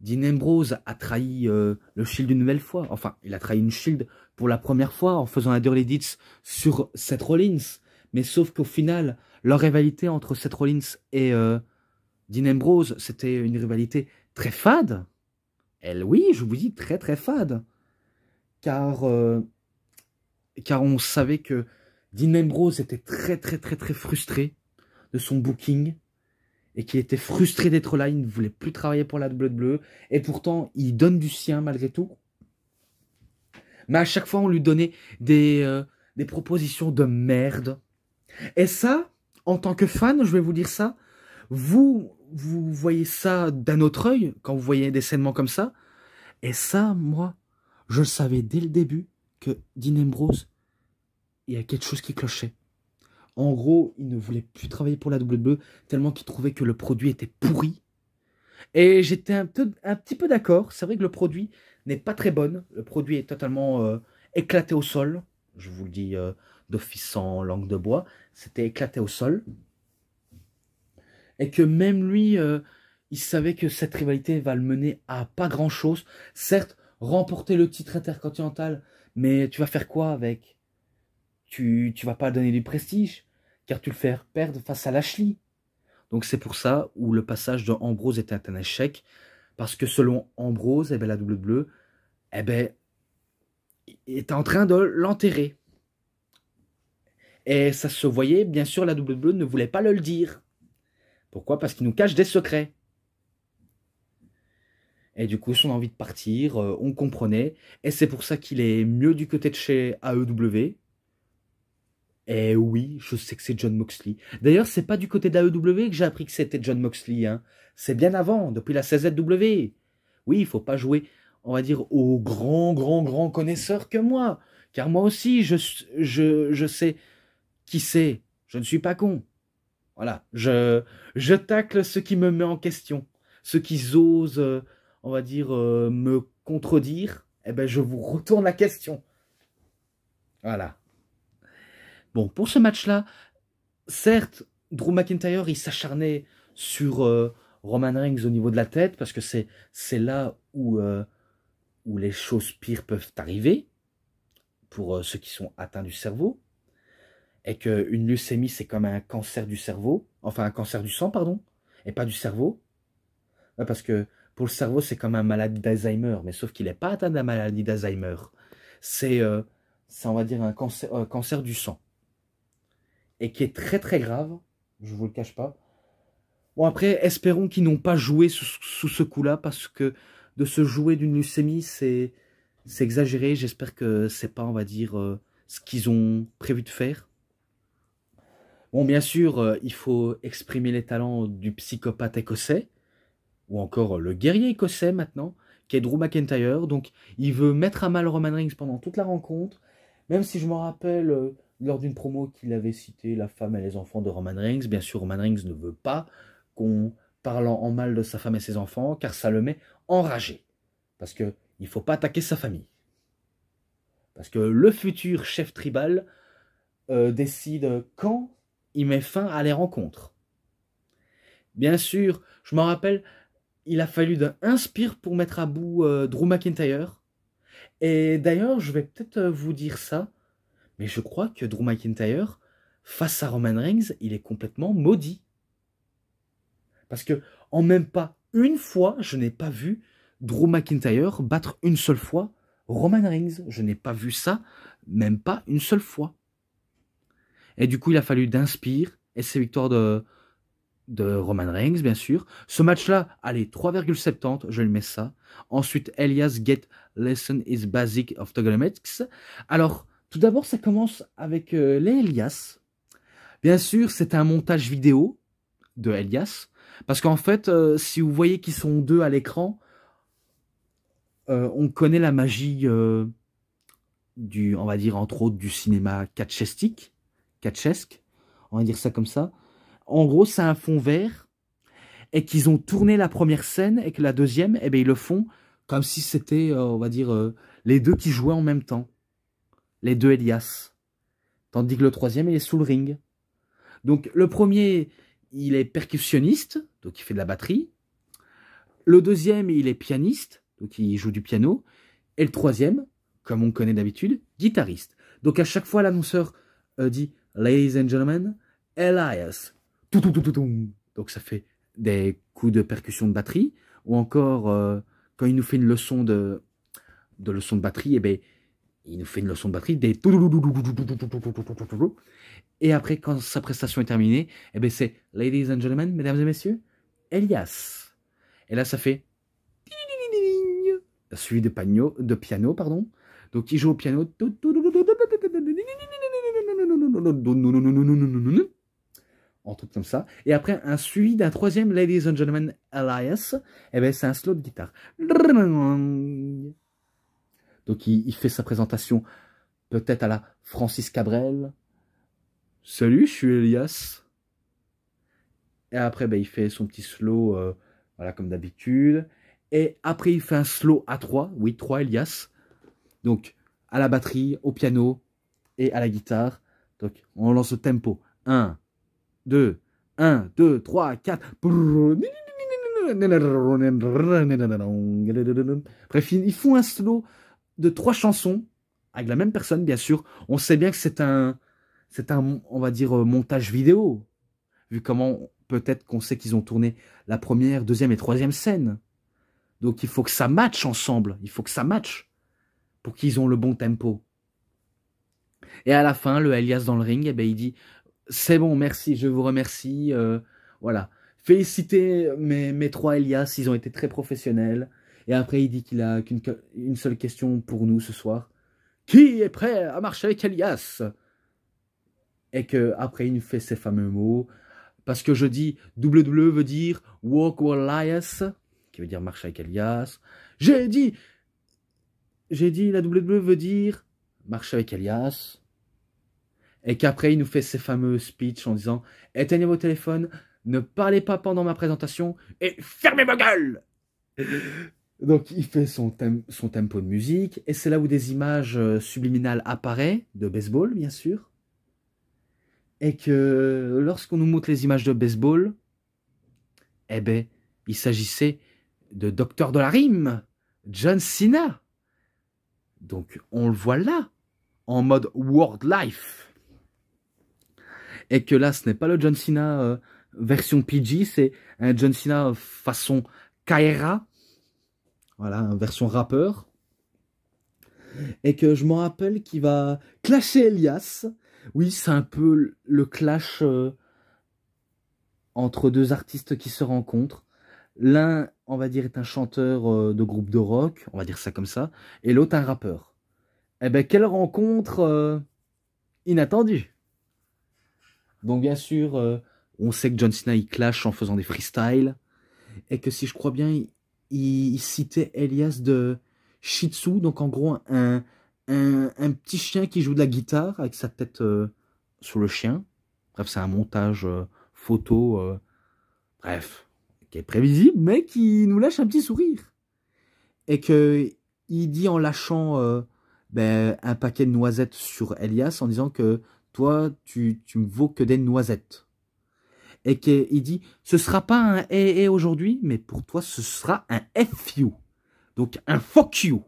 Dean Ambrose a trahi le Shield une nouvelle fois. Enfin, il a trahi une Shield pour la première fois en faisant un Dirty Deeds sur Seth Rollins. Mais sauf qu'au final, leur rivalité entre Seth Rollins et Dean Ambrose, c'était une rivalité très fade. Elle, oui, je vous dis, très très fade. Car on savait que Dean Ambrose était très très très très frustré de son booking. Et qui était frustré d'être là, il ne voulait plus travailler pour la WWE, et pourtant, il donne du sien malgré tout. Mais à chaque fois, on lui donnait des propositions de merde. Et ça, en tant que fan, je vais vous dire ça, vous voyez ça d'un autre œil, quand vous voyez des scènements comme ça, et ça, moi, je le savais dès le début, que Dean Ambrose, il y a quelque chose qui clochait. En gros, il ne voulait plus travailler pour la WWE tellement qu'il trouvait que le produit était pourri. Et j'étais un petit peu d'accord. C'est vrai que le produit n'est pas très bon. Le produit est totalement éclaté au sol. Je vous le dis d'office sans langue de bois. C'était éclaté au sol. Et que même lui, il savait que cette rivalité va le mener à pas grand-chose. Certes, remporter le titre intercontinental, mais tu vas faire quoi avec? Tu vas pas donner du prestige, car tu le fais perdre face à Lashley. Donc c'est pour ça où le passage de Ambrose était un échec, parce que selon Ambrose, eh ben, la WWE, eh ben, était en train de l'enterrer. Et ça se voyait, bien sûr, la WWE ne voulait pas le dire. Pourquoi? Parce qu'il nous cache des secrets. Et du coup, son envie de partir, on comprenait. Et c'est pour ça qu'il est mieux du côté de chez AEW. Et oui, je sais que c'est Jon Moxley. D'ailleurs, c'est pas du côté d'AEW que j'ai appris que c'était Jon Moxley. Hein. C'est bien avant, depuis la CZW. Oui, il faut pas jouer, on va dire, aux grands connaisseurs que moi. Car moi aussi, je sais qui c'est. Je ne suis pas con. Voilà, je tacle ce qui me met en question. Ceux qui osent, on va dire, me contredire, eh ben, je vous retourne la question. Voilà. Bon, pour ce match-là, certes, Drew McIntyre, il s'acharnait sur Roman Reigns au niveau de la tête, parce que c'est là où les choses pires peuvent arriver, pour ceux qui sont atteints du cerveau, et qu'une leucémie, c'est comme un cancer du cerveau, enfin un cancer du sang, pardon, et pas du cerveau, parce que pour le cerveau, c'est comme un malade d'Alzheimer, mais sauf qu'il n'est pas atteint de la maladie d'Alzheimer. C'est, on va dire, un cancer du sang. Et qui est très très grave, je vous le cache pas. Bon après, espérons qu'ils n'ont pas joué sous ce coup-là, parce que de se jouer d'une leucémie, c'est c'est exagéré, j'espère que c'est pas, on va dire, ce qu'ils ont prévu de faire. Bon, bien sûr, il faut exprimer les talents du psychopathe écossais, ou encore le guerrier écossais maintenant, qui est Drew McIntyre. Donc, il veut mettre à mal Roman Reigns pendant toute la rencontre, même si je me rappelle, lors d'une promo qu'il avait cité la femme et les enfants de Roman Reigns. Bien sûr, Roman Reigns ne veut pas qu'on parle en mal de sa femme et ses enfants, car ça le met enragé. Parce qu'il ne faut pas attaquer sa famille. Parce que le futur chef tribal décide quand il met fin à les rencontres. Bien sûr, je me rappelle, il a fallu d'un spire pour mettre à bout Drew McIntyre. Et d'ailleurs, je vais peut-être vous dire ça, mais je crois que Drew McIntyre, face à Roman Reigns, il est complètement maudit. Parce que en même pas une fois, je n'ai pas vu Drew McIntyre battre une seule fois Roman Reigns. Je n'ai pas vu ça, même pas une seule fois. Et du coup, il a fallu d'inspire, et c'est victoire de Roman Reigns, bien sûr. Ce match-là, allez, 3,70, je le mets ça. Ensuite, Elias Get Lesson is Basic of Togonomics. Alors, tout d'abord, ça commence avec les Elias. Bien sûr, c'est un montage vidéo de Elias. Parce qu'en fait, si vous voyez qu'ils sont deux à l'écran, on connaît la magie on va dire, entre autres, du cinéma catchesque, on va dire ça comme ça. En gros, c'est un fond vert et qu'ils ont tourné la première scène et que la deuxième, eh bien, ils le font comme si c'était, on va dire, les deux qui jouaient en même temps. Les deux Elias. Tandis que le troisième, il est sous le ring. Donc, le premier, il est percussionniste, donc il fait de la batterie. Le deuxième, il est pianiste, donc il joue du piano. Et le troisième, comme on connaît d'habitude, guitariste. Donc, à chaque fois, l'annonceur dit « Ladies and gentlemen, Elias ». Donc ça fait des coups de percussion de batterie, ou encore quand il nous fait une leçon de batterie, eh ben, il nous fait une leçon de batterie des et après quand sa prestation est terminée, eh ben, c'est Ladies and Gentlemen, mesdames et messieurs, Elias. Et là ça fait suivi de piano, pardon. Donc il joue au piano. En truc comme ça. Et après, un suivi d'un troisième Ladies and Gentlemen Elias, et ben c'est un slow de guitare. Donc il fait sa présentation peut-être à la Francis Cabrel. Salut, je suis Elias. Et après, ben, il fait son petit slow, voilà, comme d'habitude. Et après, il fait un slow à 3, oui, 3 Elias. Donc, à la batterie, au piano et à la guitare. Donc, on lance le tempo. 1, 2, 1, 2, 3, 4. Bref, ils font un slow de 3 chansons avec la même personne, bien sûr. On sait bien que c'est un, on va dire, montage vidéo. Vu comment, peut-être qu'on sait qu'ils ont tourné la première, deuxième et troisième scène. Donc, il faut que ça matche ensemble. Il faut que ça matche pour qu'ils ont le bon tempo. Et à la fin, le Elias dans le ring, eh ben, il dit « C'est bon, merci, je vous remercie. Voilà. Félicitez mes 3 Elias, ils ont été très professionnels. » Et après, il dit qu'il a qu'une seule question pour nous ce soir. « Qui est prêt à marcher avec Elias ?» Et qu'après, il nous fait ces fameux mots. Parce que je dis WWE veut dire « Walk with Elias », qui veut dire « marcher avec Elias ». J'ai dit la WWE veut dire « marcher avec Elias ». Et qu'après, il nous fait ces fameux speeches en disant « Éteignez vos téléphones, ne parlez pas pendant ma présentation et fermez ma gueule !» Donc, il fait son tempo de musique. Et c'est là où des images subliminales apparaissent, de baseball, bien sûr. Et que lorsqu'on nous montre les images de baseball, eh ben, il s'agissait de Docteur de la Rime, John Cena. Donc, on le voit là, en mode World Life. Et que là, ce n'est pas le John Cena version PG, c'est un John Cena façon Kaira. Voilà, version rappeur. Et que je me rappelle qu'il va clasher Elias. Oui, c'est un peu le clash entre deux artistes qui se rencontrent. L'un, on va dire, est un chanteur de groupe de rock, on va dire ça comme ça, et l'autre un rappeur. Eh ben, quelle rencontre inattendue. Donc bien sûr, on sait que John Cena il clash en faisant des freestyles, et que si je crois bien, il citait Elias de Shih Tzu, donc en gros un petit chien qui joue de la guitare avec sa tête sur le chien. Bref, c'est un montage photo, bref, qui est prévisible, mais qui nous lâche un petit sourire. Et que il dit en lâchant un paquet de noisettes sur Elias en disant que toi, tu me vaux que des noisettes. Et qu'il dit, ce sera pas un hey, aujourd'hui, mais pour toi, ce sera un FU. Donc un fuck you.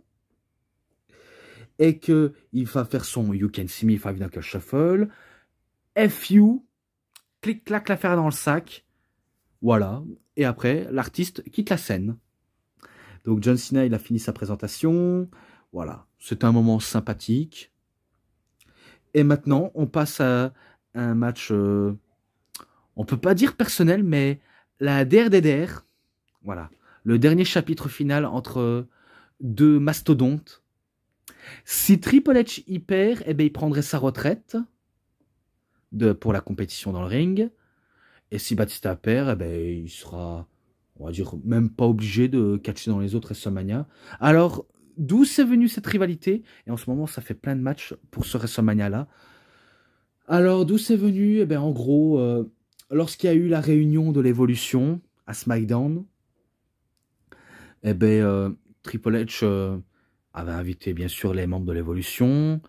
Et qu'il va faire son You Can See Me Five Knuckle Shuffle. FU, clic-clac l'affaire dans le sac. Voilà. Et après, l'artiste quitte la scène. Donc John Cena, il a fini sa présentation. Voilà. C'était un moment sympathique. Et maintenant, on passe à un match, on peut pas dire personnel, mais la DRDDR. Voilà. Le dernier chapitre final entre deux mastodontes. Si Triple H y perd, eh ben, il prendrait sa retraite pour la compétition dans le ring. Et si Batista perd, eh ben, il sera, on va dire, même pas obligé de catcher dans les autres WrestleMania. Alors, d'où c'est venu cette rivalité? Et en ce moment, ça fait plein de matchs pour ce WrestleMania-là. Alors, d'où c'est venu? Eh ben, en gros, lorsqu'il y a eu la réunion de l'Évolution à SmackDown, eh ben, Triple H avait invité bien sûr les membres de l'Évolution,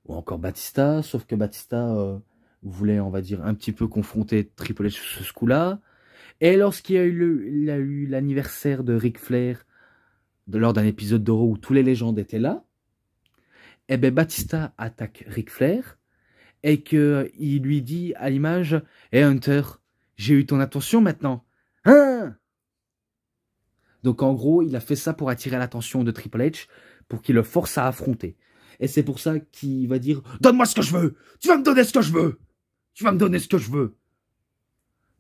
ou encore Batista, sauf que Batista voulait, on va dire, un petit peu confronter Triple H sur ce coup-là. Et lorsqu'il y a eu l'anniversaire de Ric Flair, lors d'un épisode de Raw où tous les légendes étaient là, eh ben Batista attaque Ric Flair, et qu'il lui dit à l'image, Hey Hunter, j'ai eu ton attention maintenant. Hein? Donc en gros, il a fait ça pour attirer l'attention de Triple H, pour qu'il le force à affronter. Et c'est pour ça qu'il va dire, donne-moi ce que je veux, tu vas me donner ce que je veux, tu vas me donner ce que je veux.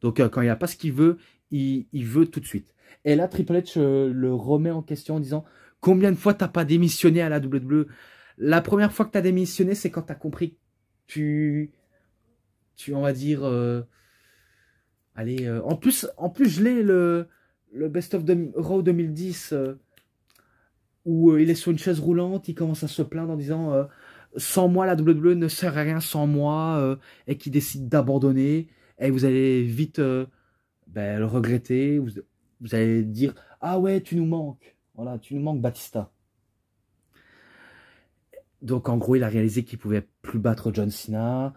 Donc quand il n'a pas ce qu'il veut, il veut tout de suite. Et là, Triple H le remet en question en disant, combien de fois t'as pas démissionné à la WWE? La première fois que t'as démissionné, c'est quand t'as compris que on va dire, allez, en plus je l'ai le Best of Raw 2010 où il est sur une chaise roulante, il commence à se plaindre en disant sans moi la WWE ne sert à rien sans moi et qui décide d'abandonner et vous allez vite le regretter, vous allez dire ah ouais tu nous manques, voilà tu nous manques Batista. Donc en gros il a réalisé qu'il pouvait plus battre John Cena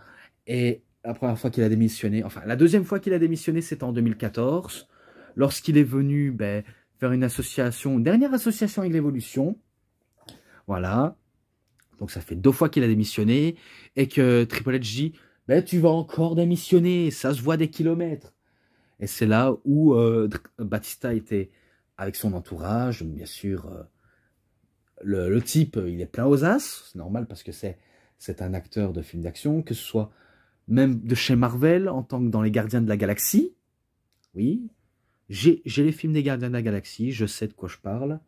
et la première fois qu'il a démissionné, enfin la deuxième fois qu'il a démissionné c'était en 2014 lorsqu'il est venu faire une dernière association avec l'Évolution. Voilà. Donc ça fait 2 fois qu'il a démissionné et que Triple H dit tu vas encore démissionner, ça se voit des kilomètres. Et c'est là où Batista était avec son entourage, bien sûr. Le type, il est plein aux as, c'est normal parce que c'est un acteur de film d'action, que ce soit même de chez Marvel en tant que dans Les Gardiens de la Galaxie. Oui, j'ai les films des Gardiens de la Galaxie, je sais de quoi je parle.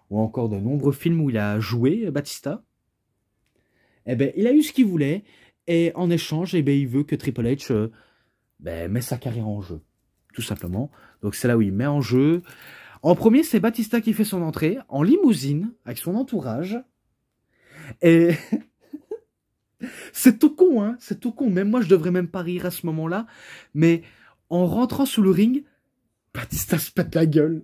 Ou encore de nombreux films où il a joué, Batista. Eh ben, il a eu ce qu'il voulait, et en échange, eh ben, il veut que Triple H met sa carrière en jeu, tout simplement. Donc c'est là où il met en jeu. En premier, c'est Batista qui fait son entrée, en limousine, avec son entourage. Et c'est tout con, hein, c'est tout con. Même moi, je devrais même pas rire à ce moment-là. Mais en rentrant sous le ring, Batista se pète la gueule.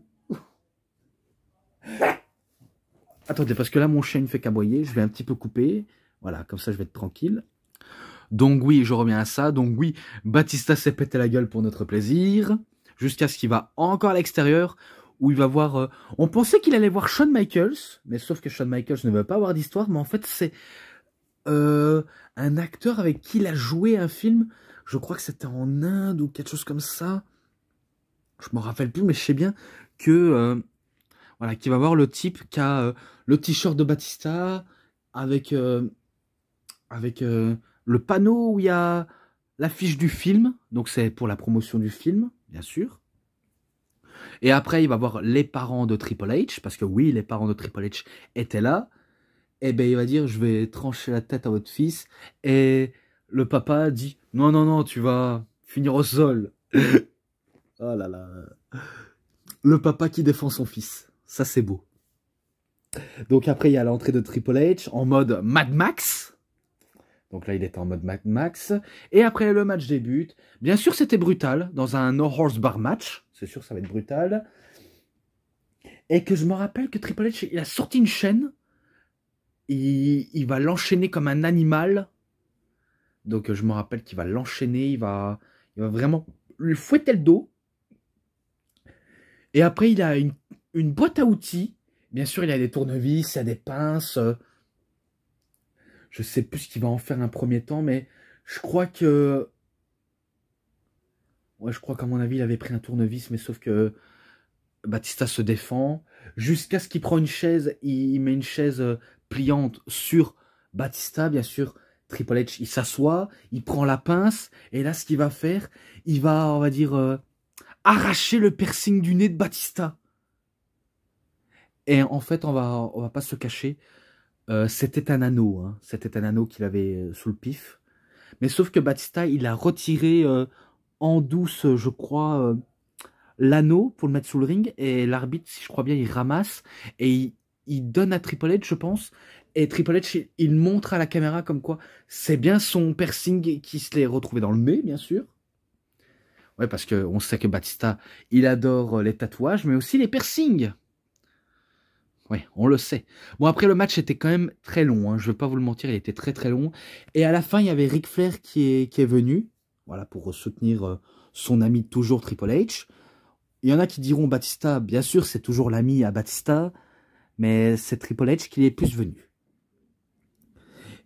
Attendez, parce que là, mon chien ne fait qu'aboyer. Je vais un petit peu couper. Voilà, comme ça, je vais être tranquille. Donc oui, je reviens à ça. Donc oui, Batista s'est pété la gueule pour notre plaisir. Jusqu'à ce qu'il va encore à l'extérieur, où il va voir... on pensait qu'il allait voir Shawn Michaels, mais sauf que Shawn Michaels ne veut pas avoir d'histoire. Mais en fait, c'est un acteur avec qui il a joué un film. Je crois que c'était en Inde ou quelque chose comme ça. Je m'en rappelle plus, mais je sais bien que... voilà, qui va voir le type qui a le t-shirt de Batista avec le panneau où il y a l'affiche du film. Donc c'est pour la promotion du film, bien sûr. Et après, il va voir les parents de Triple H, parce que oui, les parents de Triple H étaient là. Et ben, il va dire, je vais trancher la tête à votre fils. Et le papa dit, non, non, non, tu vas finir au sol. Oh là là. Le papa qui défend son fils. Ça, c'est beau. Donc après, il y a l'entrée de Triple H en mode Mad Max. Donc là, il était en mode Mad Max. Et après, le match débute. Bien sûr, c'était brutal, dans un No Horse Bar match. C'est sûr, ça va être brutal. Et que je me rappelle que Triple H, il a sorti une chaîne. Il va l'enchaîner comme un animal. Donc je me rappelle qu'il va l'enchaîner. Il va vraiment lui fouetter le dos. Et après, il a une boîte à outils. Bien sûr, il a des tournevis, il a des pinces. Je sais plus ce qu'il va en faire un premier temps, mais je crois que... Ouais, je crois qu'à mon avis, il avait pris un tournevis, mais sauf que Batista se défend. Jusqu'à ce qu'il prend une chaise, il met une chaise pliante sur Batista, bien sûr. Triple H, il s'assoit, il prend la pince, et là, ce qu'il va faire, il va, on va dire, arracher le piercing du nez de Batista. Et en fait, on va pas se cacher, c'était un anneau, hein. C'était un anneau qu'il avait sous le pif. Mais sauf que Batista, il a retiré en douce, je crois, l'anneau pour le mettre sous le ring. Et l'arbitre, si je crois bien, il ramasse et il donne à Triple H, je pense. Et Triple H, il montre à la caméra comme quoi c'est bien son piercing qui se l'est retrouvé dans le nez, bien sûr. Ouais, parce qu'on sait que Batista, il adore les tatouages, mais aussi les piercings. Oui, on le sait. Bon, après, le match était quand même très long, hein. Je ne vais pas vous le mentir, il était très très long. Et à la fin, il y avait Ric Flair qui est venu, voilà, pour soutenir son ami de toujours, Triple H. Il y en a qui diront Batista, bien sûr, c'est toujours l'ami à Batista, mais c'est Triple H qui est plus venu.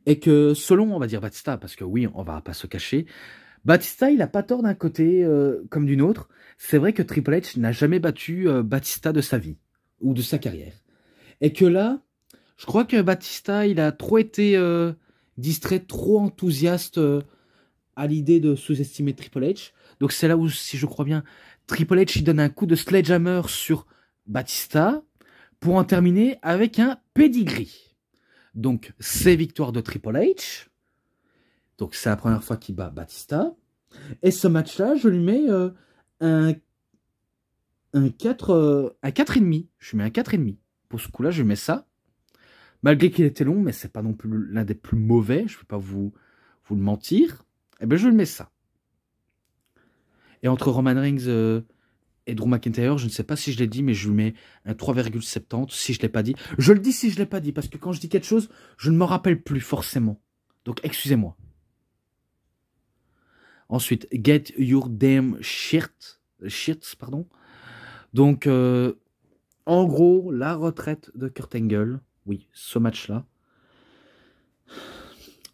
Et que selon, on va dire Batista, parce que oui, on va pas se cacher, Batista, il a pas tort d'un côté comme d'une autre. C'est vrai que Triple H n'a jamais battu Batista de sa vie, ou de sa carrière. Et que là, je crois que Batista, il a trop été distrait, trop enthousiaste à l'idée de sous-estimer Triple H. Donc c'est là où, si je crois bien, Triple H il donne un coup de sledgehammer sur Batista pour en terminer avec un pedigree. Donc c'est victoire de Triple H. Donc c'est la première fois qu'il bat Batista. Et ce match-là, je lui mets un 4,5. Je lui mets un 4,5. Pour ce coup-là, je lui mets ça. Malgré qu'il était long, mais c'est pas non plus l'un des plus mauvais, je ne vais pas vous le mentir. Eh bien, je lui mets ça. Et entre Roman Reigns et Drew McIntyre, je ne sais pas si je l'ai dit, mais je lui mets un 3,70 si je ne l'ai pas dit. Je le dis si je ne l'ai pas dit, parce que quand je dis quelque chose, je ne me rappelle plus forcément. Donc, excusez-moi. Ensuite, Get Your Damn Shirts, pardon. Donc, en gros, la retraite de Kurt Angle. Oui, ce match-là.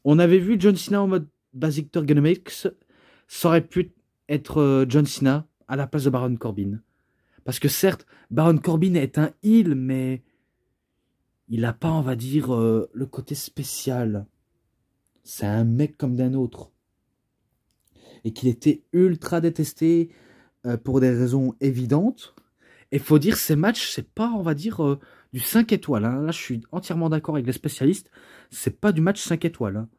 On avait vu John Cena en mode Basic Ergonomics. Ça aurait pu être John Cena à la place de Baron Corbin. Parce que certes, Baron Corbin est un heel, mais il n'a pas, on va dire, le côté spécial. C'est un mec comme d'un autre. Et qu'il était ultra détesté pour des raisons évidentes. Et faut dire, ces matchs, c'est pas, on va dire, du 5 étoiles. Hein. Là, je suis entièrement d'accord avec les spécialistes. C'est pas du match 5 étoiles. Hein.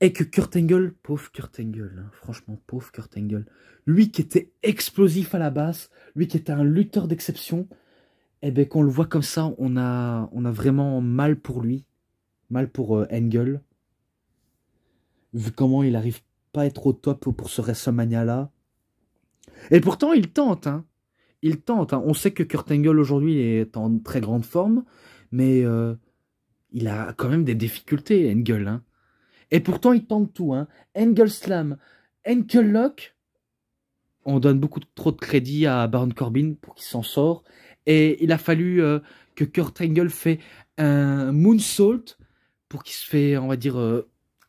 Et que Kurt Angle, pauvre Kurt Angle, hein, franchement, pauvre Kurt Angle. Lui qui était explosif à la base, lui qui était un lutteur d'exception, eh bien, qu'on le voit comme ça, on a vraiment mal pour lui. Mal pour Angle. Vu comment il arrive pas à être au top pour ce WrestleMania-là. Et pourtant, il tente, hein. Il tente. Hein. On sait que Kurt Angle aujourd'hui est en très grande forme, mais il a quand même des difficultés, Angle. Hein. Et pourtant, il tente tout. Hein. Angle Slam, Ankle Lock. On donne beaucoup trop de crédit à Baron Corbin pour qu'il s'en sort. Et il a fallu que Kurt Angle fait un moonsault pour qu'il se fait, on va dire,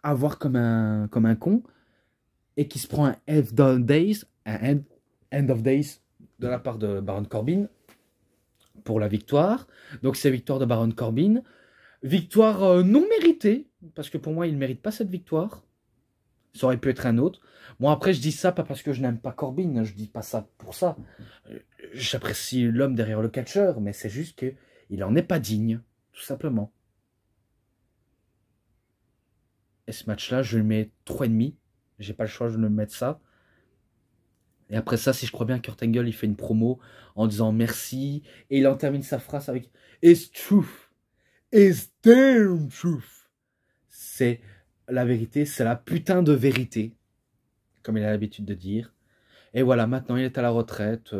avoir comme un con. Et qu'il se prend un end of days de la part de Baron Corbin pour la victoire. Donc c'est victoire de Baron Corbin. Victoire non méritée, parce que pour moi, il ne mérite pas cette victoire. Ça aurait pu être un autre. Bon, après, je dis ça pas parce que je n'aime pas Corbin, je dis pas ça pour ça. J'apprécie l'homme derrière le catcheur, mais c'est juste que il en est pas digne, tout simplement. Et ce match-là, je lui mets 3,5. J'ai pas le choix, je vais me mettre ça. Et après ça, si je crois bien, Kurt Angle, il fait une promo en disant merci. Et il en termine sa phrase avec It's truth. It's damn truth. C'est la vérité, c'est la putain de vérité. Comme il a l'habitude de dire. Et voilà, maintenant il est à la retraite.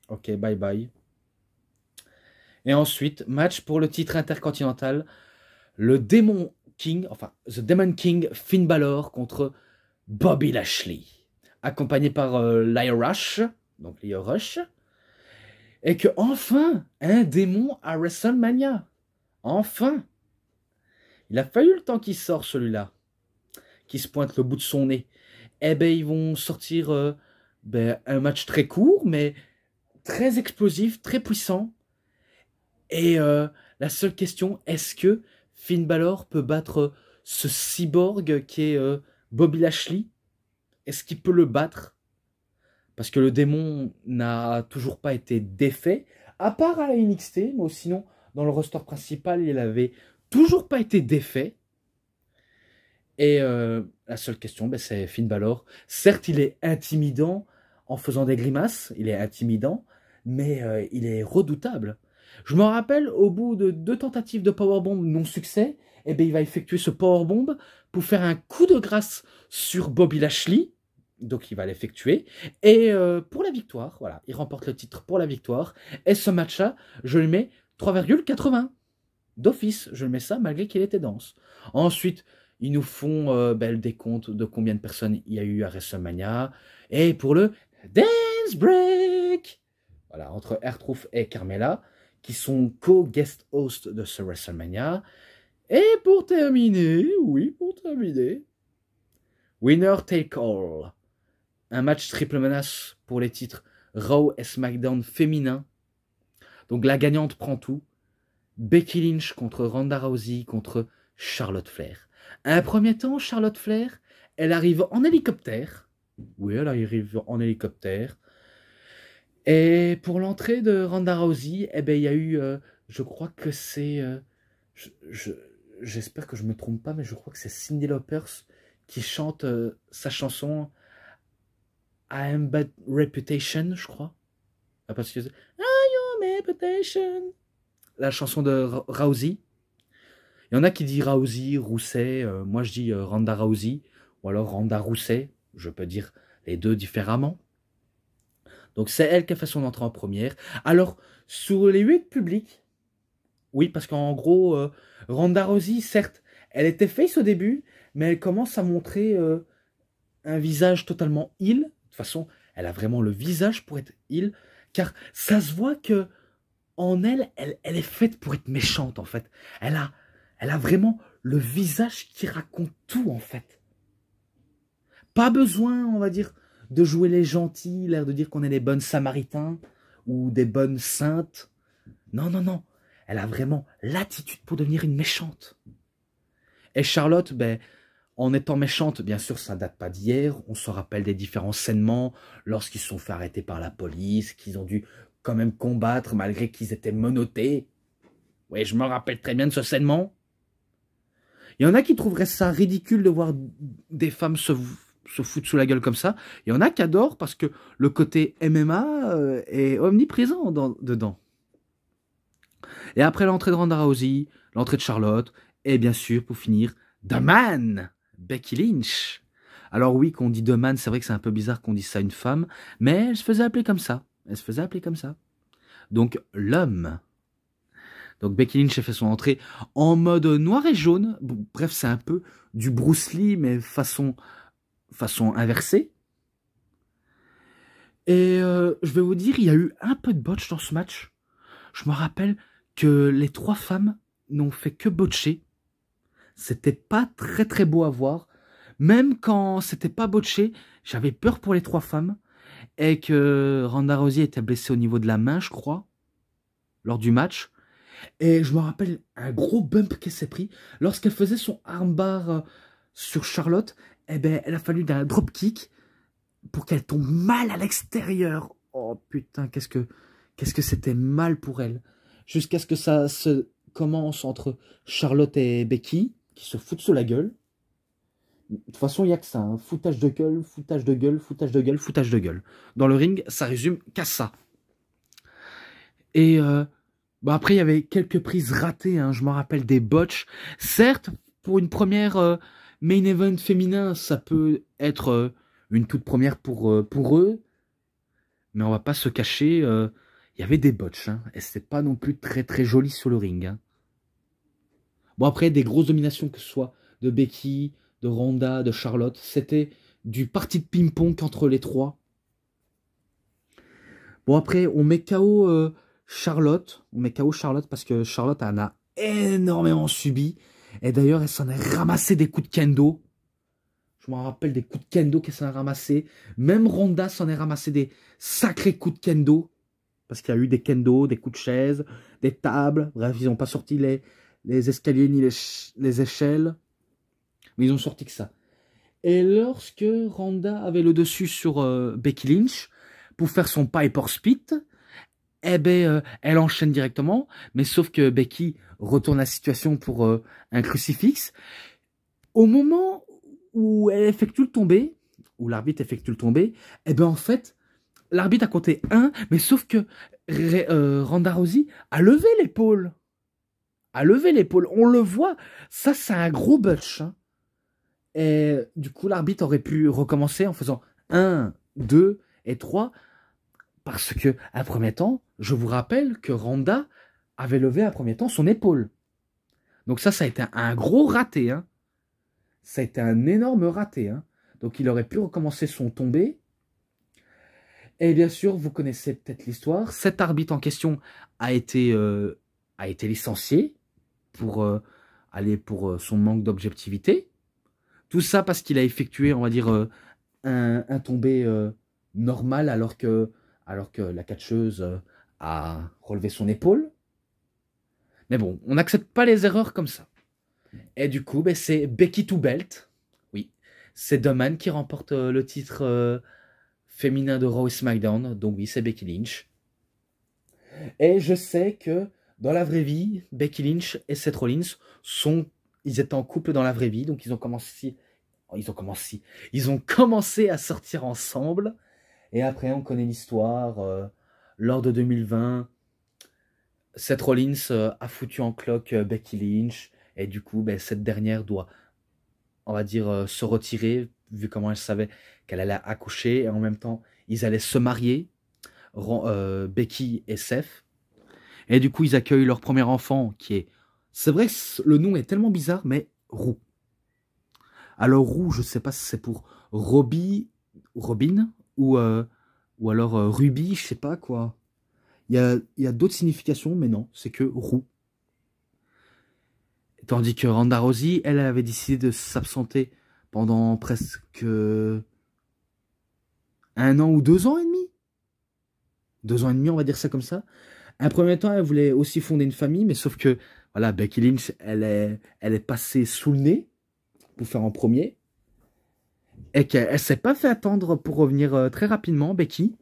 Ok, bye bye. Et ensuite, match pour le titre intercontinental. Le Demon King, enfin, The Demon King Finn Balor contre Bobby Lashley. Accompagné par Lio Rush, donc Lio Rush. Et que enfin, un démon à WrestleMania. Enfin. Il a fallu le temps qu'il sort celui-là. Qui se pointe le bout de son nez. Eh ben, ils vont sortir un match très court, mais très explosif, très puissant. Et la seule question, est-ce que Finn Balor peut battre ce cyborg qui est Bobby Lashley? Est-ce qu'il peut le battre? Parce que le démon n'a toujours pas été défait, à part à la NXT, mais sinon, dans le roster principal, il avait toujours pas été défait. Et la seule question, c'est Finn Balor. Certes, il est intimidant en faisant des grimaces, il est intimidant, mais il est redoutable. Je me rappelle, au bout de 2 tentatives de powerbomb non succès, eh bien, il va effectuer ce powerbomb pour faire un coup de grâce sur Bobby Lashley. Donc, il va l'effectuer. Et pour la victoire, voilà, il remporte le titre pour la victoire. Et ce match-là, je lui mets 3,80. D'office, je lui mets ça malgré qu'il était dense. Ensuite, ils nous font le décompte de combien de personnes il y a eu à WrestleMania. Et pour le Dance Break, voilà, entre R-Truth et Carmella, qui sont co-guest hosts de ce WrestleMania. Et pour terminer, oui, pour terminer, Winner Take All. Un match triple menace pour les titres Raw et SmackDown féminin. Donc la gagnante prend tout. Becky Lynch contre Ronda Rousey contre Charlotte Flair. Un premier temps, Charlotte Flair, elle arrive en hélicoptère. Oui, elle arrive en hélicoptère. Et pour l'entrée de Ronda Rousey, eh ben, il y a eu, je crois que c'est... j'espère que je ne me trompe pas, mais je crois que c'est Cyndi Lauper qui chante sa chanson I Am Bad Reputation, je crois. Ah, parce que I Am Reputation. La chanson de Rousey. Il y en a qui disent Rousey, Rousset. Moi, je dis Ronda Rousey. Ou alors Ronda Rousset. Je peux dire les deux différemment. Donc, c'est elle qui a fait son entrée en première. Alors, sur les 8 publics, oui, parce qu'en gros, Ronda Rousey, certes, elle était face au début, mais elle commence à montrer un visage totalement heel. De toute façon, elle a vraiment le visage pour être heel, car ça se voit que en elle est faite pour être méchante, en fait. Elle a vraiment le visage qui raconte tout, en fait. Pas besoin, on va dire, de jouer les gentils, l'air de dire qu'on est des bonnes samaritains ou des bonnes saintes. Non, non, non. Elle a vraiment l'attitude pour devenir une méchante. Et Charlotte, en étant méchante, bien sûr, ça date pas d'hier. On se rappelle des différents saignements lorsqu'ils se sont fait arrêter par la police, qu'ils ont dû quand même combattre malgré qu'ils étaient menottés. Oui, je me rappelle très bien de ce saignement. Il y en a qui trouveraient ça ridicule de voir des femmes se foutre sous la gueule comme ça. Il y en a qui adorent parce que le côté MMA est omniprésent dedans. Et après l'entrée de Ronda Rousey, l'entrée de Charlotte, et bien sûr, pour finir, The Man, Becky Lynch. Alors oui, qu'on dit The Man, c'est vrai que c'est un peu bizarre qu'on dise ça à une femme, mais elle se faisait appeler comme ça. Elle se faisait appeler comme ça. Donc, l'homme. Donc, Becky Lynch a fait son entrée en mode noir et jaune. Bon, bref, c'est un peu du Bruce Lee, mais façon inversée. Et je vais vous dire, il y a eu un peu de botch dans ce match. Je me rappelle que les 3 femmes n'ont fait que botcher. C'était pas très très beau à voir. Même quand c'était pas botché, j'avais peur pour les 3 femmes. Et que Ronda Rousey était blessée au niveau de la main, je crois, lors du match. Et je me rappelle un gros bump qu'elle s'est pris. Lorsqu'elle faisait son armbar sur Charlotte, eh ben, elle a fallu d'un dropkick pour qu'elle tombe mal à l'extérieur. Oh putain, qu'est-ce que c'était mal pour elle. Jusqu'à ce que ça se commence entre Charlotte et Becky, qui se foutent sur la gueule. De toute façon, il n'y a que ça. Hein. Foutage de gueule, foutage de gueule, foutage de gueule, foutage de gueule. Dans le ring, ça résume qu'à ça. Et bah après, il y avait quelques prises ratées. Hein. Je me rappelle des botches. Certes, pour une première main event féminin, ça peut être une toute première pour eux. Mais on va pas se cacher, il y avait des botches. Hein. Et c'était pas non plus très très joli sur le ring. Hein. Bon après, des grosses dominations, que ce soit de Becky, de Ronda, de Charlotte, c'était du parti de ping-pong entre les trois. Bon après, on met KO Charlotte. On met KO Charlotte parce que Charlotte en a énormément subi. Et d'ailleurs, elle s'en est ramassé des coups de kendo. Je me rappelle des coups de kendo qu'elle s'en a ramassé. Même Ronda s'en est ramassé des sacrés coups de kendo. Parce qu'il y a eu des kendo, des coups de chaise, des tables. Bref, ils n'ont pas sorti les escaliers ni les échelles. Mais ils ont sorti que ça. Et lorsque Ronda avait le dessus sur Becky Lynch pour faire son Piper Spit, eh ben, elle enchaîne directement. Mais sauf que Becky retourne la situation pour un crucifix. Au moment où elle effectue le tombé, où l'arbitre effectue le tombé, eh ben en fait, l'arbitre a compté 1, mais sauf que Ronda Rousey a levé l'épaule. A levé l'épaule. On le voit. Ça, c'est un gros butch. Hein. Et du coup, l'arbitre aurait pu recommencer en faisant 1, 2 et 3. Parce que, à un premier temps, je vous rappelle que Ronda avait levé à un premier temps son épaule. Donc ça a été un gros raté. Hein. Ça a été un énorme raté. Hein. Donc il aurait pu recommencer son tombé. Et bien sûr, vous connaissez peut-être l'histoire. Cet arbitre en question a été licencié pour aller pour son manque d'objectivité. Tout ça parce qu'il a effectué, on va dire, un tombé normal alors que la catcheuse a relevé son épaule. Mais bon, on n'accepte pas les erreurs comme ça. Et du coup, ben, c'est Becky to Belt. Oui, c'est Doman qui remporte le titre féminin de Raw et SmackDown. Donc oui, c'est Becky Lynch. Et je sais que dans la vraie vie, Becky Lynch et Seth Rollins ils étaient en couple dans la vraie vie. Donc ils ont commencé à sortir ensemble. Et après, on connaît l'histoire. Lors de 2020, Seth Rollins a foutu en cloque Becky Lynch. Et du coup, ben, cette dernière doit, on va dire, se retirer, vu comment elle savait qu'elle allait accoucher. Et en même temps, ils allaient se marier, Becky et Seth. Et du coup, ils accueillent leur premier enfant, qui est... C'est vrai que le nom est tellement bizarre, mais Roux. Alors, Roux, je ne sais pas si c'est pour Robin, ou alors Ruby, je sais pas quoi. Il y a d'autres significations, mais non, c'est que Roux. Tandis que Ronda Rousey, elle avait décidé de s'absenter pendant presque 1 an ou 2 ans et demi. 2 ans et demi, on va dire ça comme ça. Un premier temps, elle voulait aussi fonder une famille, mais sauf que, voilà, Becky Lynch, elle est passée sous le nez pour faire en premier. Et qu'elle ne s'est pas fait attendre pour revenir très rapidement, Becky.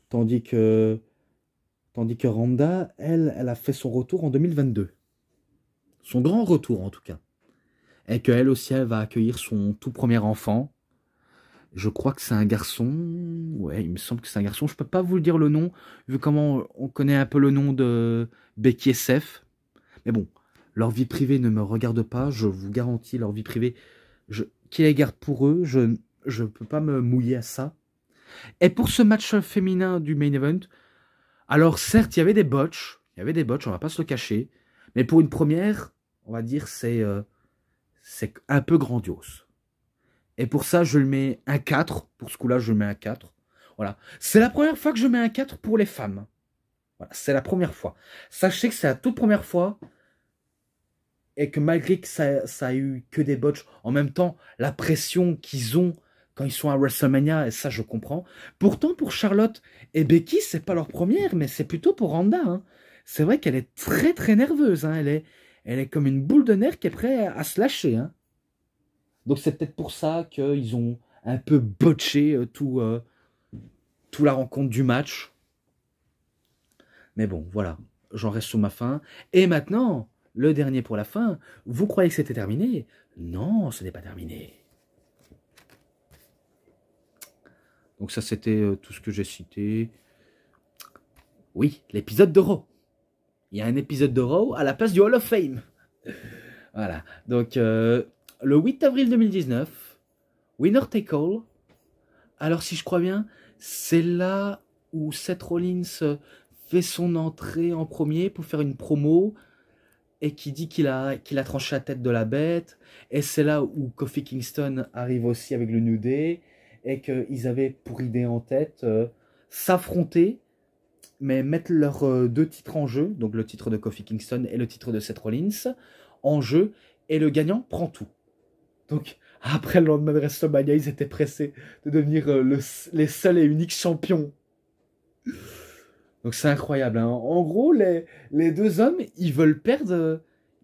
Tandis que Ronda, elle a fait son retour en 2022. Son grand retour, en tout cas. Et qu'elle aussi, elle va accueillir son tout premier enfant. Je crois que c'est un garçon. Ouais, il me semble que c'est un garçon. Je peux pas vous le dire le nom, vu comment on connaît un peu le nom de Becky et Seth. Mais bon, leur vie privée ne me regarde pas. Je vous garantis, leur vie privée, qui les garde pour eux, je ne peux pas me mouiller à ça. Et pour ce match féminin du main event, alors certes, il y avait des botches, on va pas se le cacher. Mais pour une première, on va dire, c'est un peu grandiose. Et pour ça, je le mets un 4. Pour ce coup-là, je le mets un 4. Voilà. C'est la première fois que je mets un 4 pour les femmes. Voilà, c'est la première fois. Sachez que c'est la toute première fois. Et que malgré que ça a eu que des botches, en même temps, la pression qu'ils ont quand ils sont à WrestleMania, et ça, je comprends. Pourtant, pour Charlotte et Becky, c'est pas leur première, mais c'est plutôt pour Ronda. Hein. C'est vrai qu'elle est très, très nerveuse. Hein. Elle est comme une boule de nerfs qui est prête à se lâcher. Hein. Donc c'est peut-être pour ça qu'ils ont un peu botché tout la rencontre du match. Mais bon, voilà, j'en reste sur ma fin. Et maintenant, le dernier pour la fin, vous croyez que c'était terminé? Non, ce n'est pas terminé. Donc ça, c'était tout ce que j'ai cité. Oui, l'épisode de Raw. Il y a un épisode de Raw à la place du Hall of Fame. Voilà, donc le 8 avril 2019, Winner Take All. Alors si je crois bien, c'est là où Seth Rollins fait son entrée en premier pour faire une promo et qui dit qu'il a tranché la tête de la bête. Et c'est là où Kofi Kingston arrive aussi avec le New Day et qu'ils avaient pour idée en tête s'affronter, mais mettre leurs deux titres en jeu, donc le titre de Kofi Kingston et le titre de Seth Rollins en jeu, et le gagnant prend tout. Donc après le lendemain de WrestleMania, ils étaient pressés de devenir les seuls et uniques champions. Donc c'est incroyable. Hein. En gros, les deux hommes, ils veulent perdre.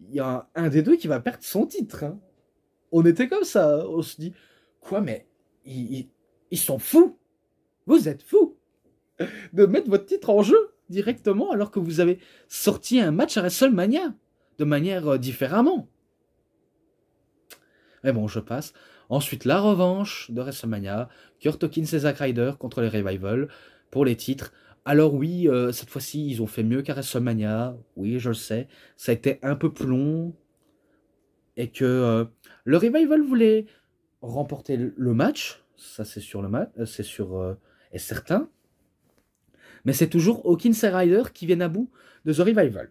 Il y a un des deux qui va perdre son titre. Hein. On était comme ça. On se dit, quoi, mais ils sont fous. Vous êtes fous de mettre votre titre en jeu directement alors que vous avez sorti un match à WrestleMania de manière différemment. Mais bon, je passe. Ensuite, la revanche de WrestleMania. Kurt Hawkins et Zack Ryder contre les Revival pour les titres. Alors oui, cette fois-ci, ils ont fait mieux qu'à WrestleMania. Oui, je le sais. Ça a été un peu plus long. Et que le Revival voulait remporter le match. Ça, c'est sur le match. C'est sur... est certain. Mais c'est toujours Hawkins et Ryder qui viennent à bout de The Revival.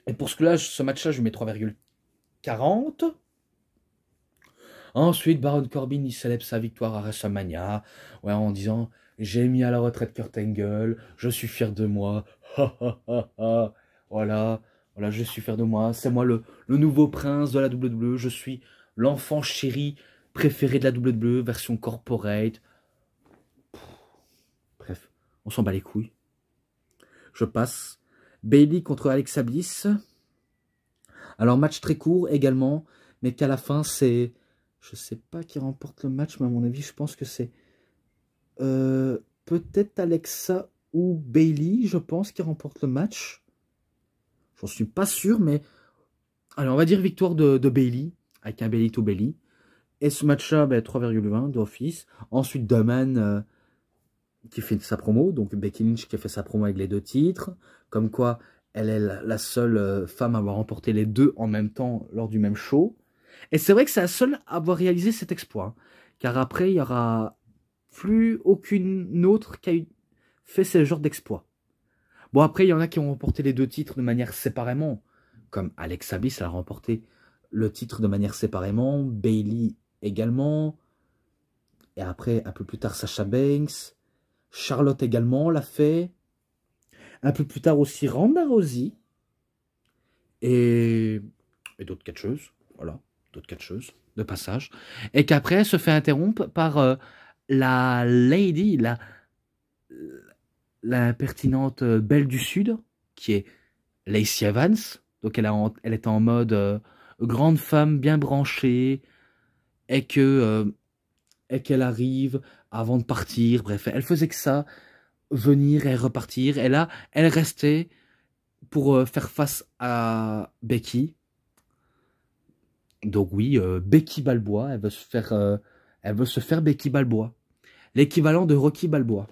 Et pour ce match-là, je lui mets 3,40. Ensuite, Baron Corbin, il célèbre sa victoire à WrestleMania, ouais, en disant « J'ai mis à la retraite Kurt Angle, je suis fier de moi, voilà, je suis fier de moi, c'est moi le nouveau prince de la WWE, je suis l'enfant chéri préféré de la WWE, version corporate. » Bref, on s'en bat les couilles. Je passe. Bayley contre Alexa Bliss. Alors, match très court également, mais qu'à la fin, c'est... Je sais pas qui remporte le match, mais à mon avis, je pense que c'est peut-être Alexa ou Bayley, je pense, qui remporte le match. J'en suis pas sûr, mais... Allez, on va dire victoire de Bayley, avec un Bayley to Bayley. Et ce match-là, ben, 3,20 d'office. Ensuite, Doman qui fait sa promo, donc Becky Lynch qui a fait sa promo avec les deux titres. Comme quoi, elle est la seule femme à avoir remporté les deux en même temps lors du même show. Et c'est vrai que c'est la seule à avoir réalisé cet exploit. Car après, il n'y aura plus aucune autre qui a fait ce genre d'exploit. Bon, après, il y en a qui ont remporté les deux titres de manière séparément. Comme Alexa Bliss, elle a remporté le titre de manière séparément. Bayley également. Et après, un peu plus tard, Sasha Banks. Charlotte également l'a fait. Un peu plus tard aussi, Ronda Rousey. Et d'autres catcheuses. Voilà. D'autres catcheuses de passage, et qu'après elle se fait interrompre par la lady, la pertinente belle du Sud, qui est Lacey Evans. Donc elle est en mode grande femme bien branchée, et qu'elle arrive avant de partir. Bref, elle faisait que ça, venir et repartir. Et là, elle restait pour faire face à Becky. Donc oui, Becky Balboa, elle veut se faire Becky Balboa. L'équivalent de Rocky Balboa.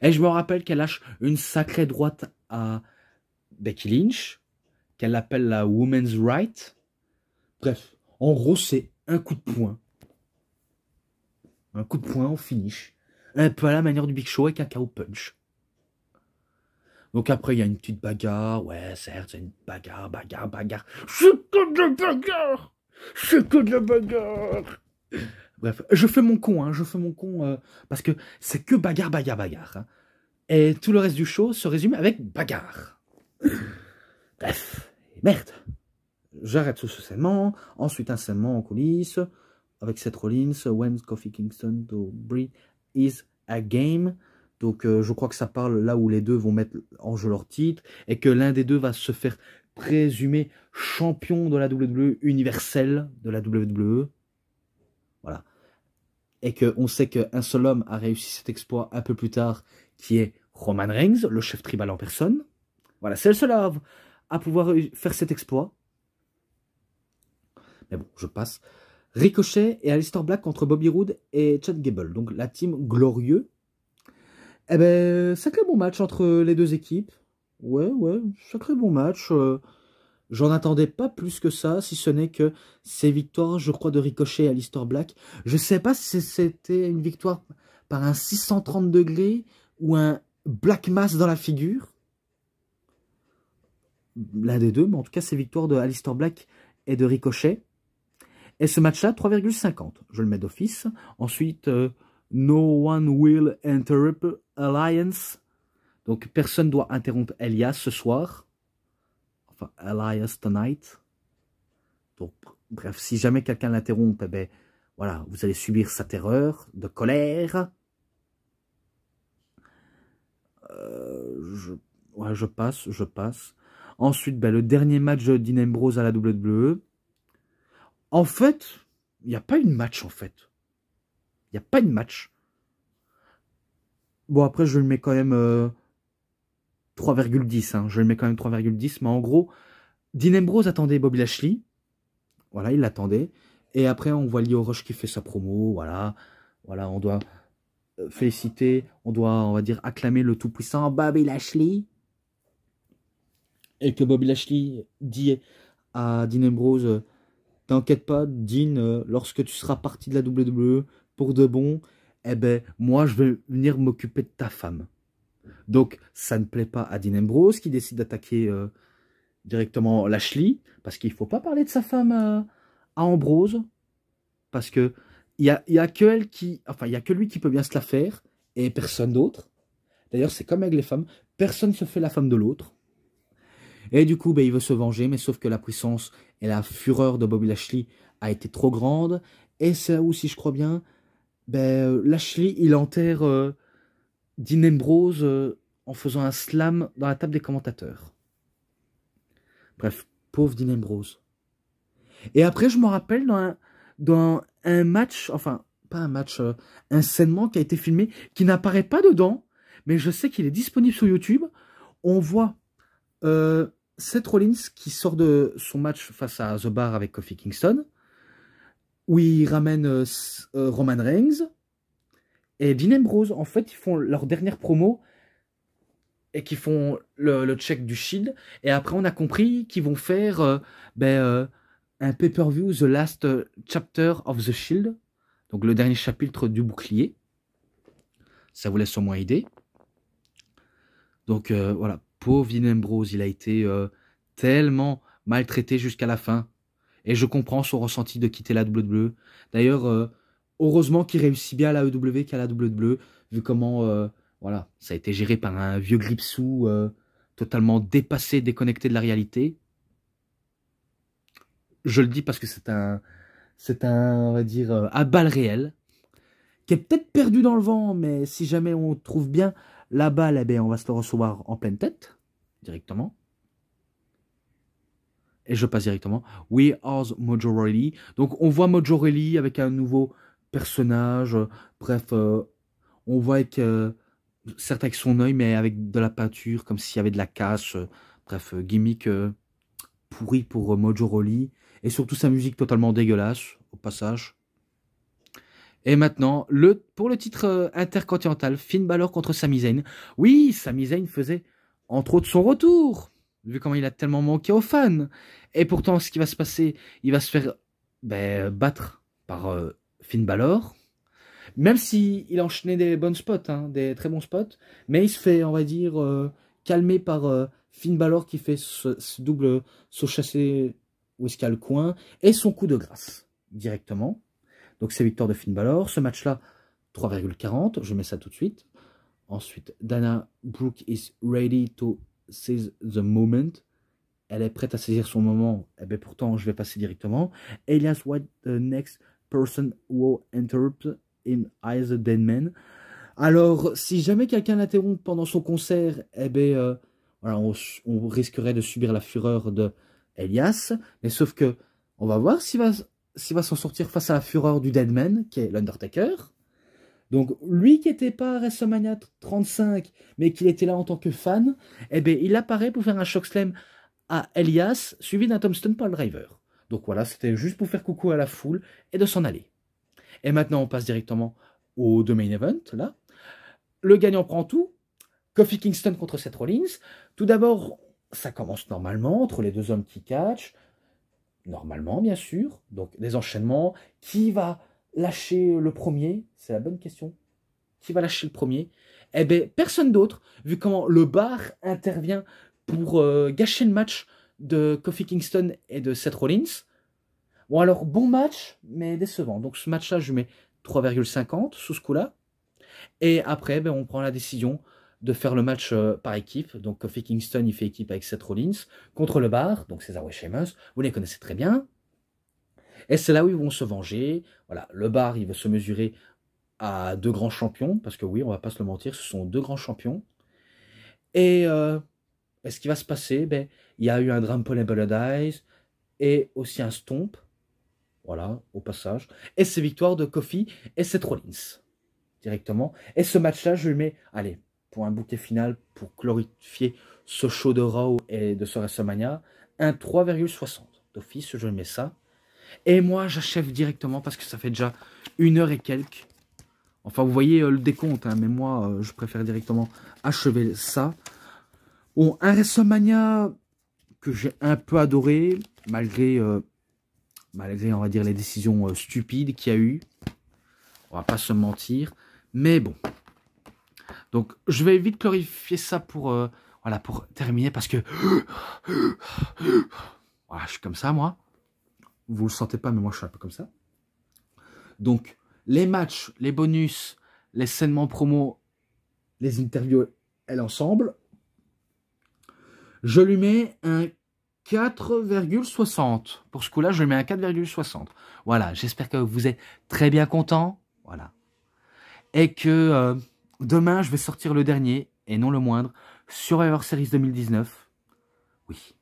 Et je me rappelle qu'elle lâche une sacrée droite à Becky Lynch, qu'elle appelle la Women's Right. Bref, en gros, c'est un coup de poing. Un coup de poing au finish. Un peu à la manière du Big Show avec un KO punch. Donc après, il y a une petite bagarre. Ouais, certes, c'est une bagarre. C'est que de la bagarre. C'est que de la bagarre. Bref, je fais mon con, parce que c'est que bagarre. Hein. Et tout le reste du show se résume avec bagarre. Bref, merde. J'arrête ce scènement. Ensuite, un scènement en coulisses avec Seth Rollins. When Kofi Kingston to breathe is a game. Donc, je crois que ça parle là où les deux vont mettre en jeu leur titre et que l'un des deux va se faire présumé champion de la WWE, universel de la WWE. Voilà. Et qu'on sait qu'un seul homme a réussi cet exploit un peu plus tard, qui est Roman Reigns, le chef tribal en personne. Voilà, c'est le seul à pouvoir faire cet exploit. Mais bon, je passe. Ricochet et Aleister Black contre Bobby Roode et Chad Gable. Donc la team Glorieux. Eh ben, sacré bon match entre les deux équipes. Ouais, sacré bon match. J'en attendais pas plus que ça, si ce n'est que ces victoires, je crois, de Ricochet et Aleister Black. Je sais pas si c'était une victoire par un 630 degrés ou un Black Mass dans la figure. L'un des deux, mais en tout cas, c'est victoire de Aleister Black et de Ricochet. Et ce match-là, 3,50. Je le mets d'office. Ensuite, No One Will Interrupt Alliance. Donc, personne ne doit interrompre Elias ce soir. Enfin, Elias Tonight. Donc, bref, si jamais quelqu'un l'interrompt, eh ben, voilà, vous allez subir sa terreur de colère. Je passe. Ensuite, ben, le dernier match de Dean Ambrose à la WWE. En fait, il n'y a pas eu de match, en fait. Il n'y a pas eu de match. Bon, après, je le mets quand même 3,10. Hein. Je le mets quand même 3,10. Mais en gros, Dean Ambrose attendait Bobby Lashley. Voilà, il l'attendait. Et après, on voit Lio Rush qui fait sa promo. Voilà, on doit féliciter, on va dire, acclamer le tout-puissant Bobby Lashley. Et que Bobby Lashley dit à Dean Ambrose... T'inquiète pas, Dean, lorsque tu seras parti de la WWE pour de bon, eh ben, moi, je vais venir m'occuper de ta femme. Donc, ça ne plaît pas à Dean Ambrose, qui décide d'attaquer directement Lashley, parce qu'il ne faut pas parler de sa femme à Ambrose, parce que il y a que elle qui, enfin, il y a que lui qui peut bien se la faire, et personne d'autre. D'ailleurs, c'est comme avec les femmes, personne ne se fait la femme de l'autre. Et du coup, ben, il veut se venger, mais sauf que la puissance et la fureur de Bobby Lashley a été trop grande. Et c'est là où, si je crois bien, ben, Lashley, il enterre Dean Ambrose en faisant un slam dans la table des commentateurs. Bref, pauvre Dean Ambrose. Et après, je me rappelle dans un match, enfin, pas un match, un saignement qui a été filmé, qui n'apparaît pas dedans, mais je sais qu'il est disponible sur YouTube. On voit... Seth Rollins qui sort de son match face à The Bar avec Kofi Kingston, où il ramène Roman Reigns et Dean Ambrose. En fait, ils font leur dernière promo et qui font le check du Shield. Et après, on a compris qu'ils vont faire un pay-per-view, The Last Chapter of the Shield, donc le dernier chapitre du bouclier. Ça vous laisse au moins idée. Donc voilà. Pauvre Dean Ambrose, il a été tellement maltraité jusqu'à la fin. Et je comprends son ressenti de quitter la WWE. D'ailleurs, heureusement qu'il réussit bien à la EW qu'à la WWE, vu comment voilà, ça a été géré par un vieux gripsou totalement dépassé, déconnecté de la réalité. Je le dis parce que c'est un, on va dire, à balles réelles, qui est peut-être perdu dans le vent, mais si jamais on trouve bien la balle, eh bien, on va se le recevoir en pleine tête, directement. Et je passe directement. We are Mojo Rawley. Donc, on voit Mojo Rawley avec un nouveau personnage. Bref, on voit avec, certes avec son œil, mais avec de la peinture, comme s'il y avait de la casse. Bref, gimmick pourri pour Mojo Rawley. Et surtout sa musique totalement dégueulasse, au passage. Et maintenant, pour le titre intercontinental, Finn Balor contre Sami Zayn. Oui, Sami Zayn faisait entre autres son retour, vu comment il a tellement manqué aux fans. Et pourtant, ce qui va se passer, il va se faire battre par Finn Balor. Même s'il enchaînait des bons spots, hein, des très bons spots. Mais il se fait, on va dire, calmer par Finn Balor qui fait ce double saut chassé où est-ce qu'il y a le coin. Et son coup de grâce, directement. Donc, c'est victoire de Finn Balor. Ce match-là, 3,40. Je mets ça tout de suite. Ensuite, Dana Brooke is ready to seize the moment. Elle est prête à saisir son moment. Eh bien, pourtant, je vais passer directement. Elias White, the next person who interrupt him as a dead man. Alors, si jamais quelqu'un l'interrompt pendant son concert, eh bien, voilà, on risquerait de subir la fureur de Elias, mais sauf que on va voir s'il va s'en sortir face à la fureur du Deadman, qui est l'Undertaker. Donc, lui qui n'était pas à WrestleMania 35, mais qui était là en tant que fan, eh bien, il apparaît pour faire un chokeslam à Elias, suivi d'un tombstone par le driver. Donc voilà, c'était juste pour faire coucou à la foule et de s'en aller. Et maintenant, on passe directement au The Main Event, là. Le gagnant prend tout. Kofi Kingston contre Seth Rollins. Tout d'abord, ça commence normalement, entre les deux hommes qui catchent. Normalement, bien sûr. Donc, des enchaînements. Qui va lâcher le premier? C'est la bonne question. Qui va lâcher le premier? Eh bien, personne d'autre, vu comment le bar intervient pour gâcher le match de Kofi Kingston et de Seth Rollins. Bon, alors, bon match, mais décevant. Donc, ce match-là, je mets 3,50 sous ce coup-là. Et après, ben, on prend la décision de faire le match par équipe. Donc, Kofi Kingston, il fait équipe avec Seth Rollins contre le bar, donc Cesaro et Sheamus. Vous les connaissez très bien. Et c'est là où ils vont se venger. Voilà, le bar, il veut se mesurer à deux grands champions, parce que oui, on va pas se le mentir, ce sont deux grands champions. Et ce qui va se passer, ben, il y a eu un Trample and Blood Eyes et aussi un Stomp. Voilà, au passage. Et c'est victoire de Kofi et Seth Rollins directement. Et ce match-là, je le mets, allez, pour un bouquet final, pour glorifier ce show de Raw et de ce WrestleMania, un 3,60. D'office, je mets ça. Et moi, j'achève directement parce que ça fait déjà 1 heure et quelques. Enfin, vous voyez le décompte, hein, mais moi, je préfère directement achever ça. Bon, un WrestleMania que j'ai un peu adoré, malgré, on va dire, les décisions stupides qu'il y a eu. On va pas se mentir. Mais bon. Donc, je vais vite clarifier ça pour, voilà, pour terminer, parce que voilà, je suis comme ça, moi. Vous le sentez pas, mais moi, je suis un peu comme ça. Donc, les matchs, les bonus, les segments promo, les interviews et l'ensemble, je lui mets un 4,60. Pour ce coup-là, je lui mets un 4,60. Voilà, j'espère que vous êtes très bien contents. Voilà. Et que demain, je vais sortir le dernier, et non le moindre, Survivor Series 2019. Oui.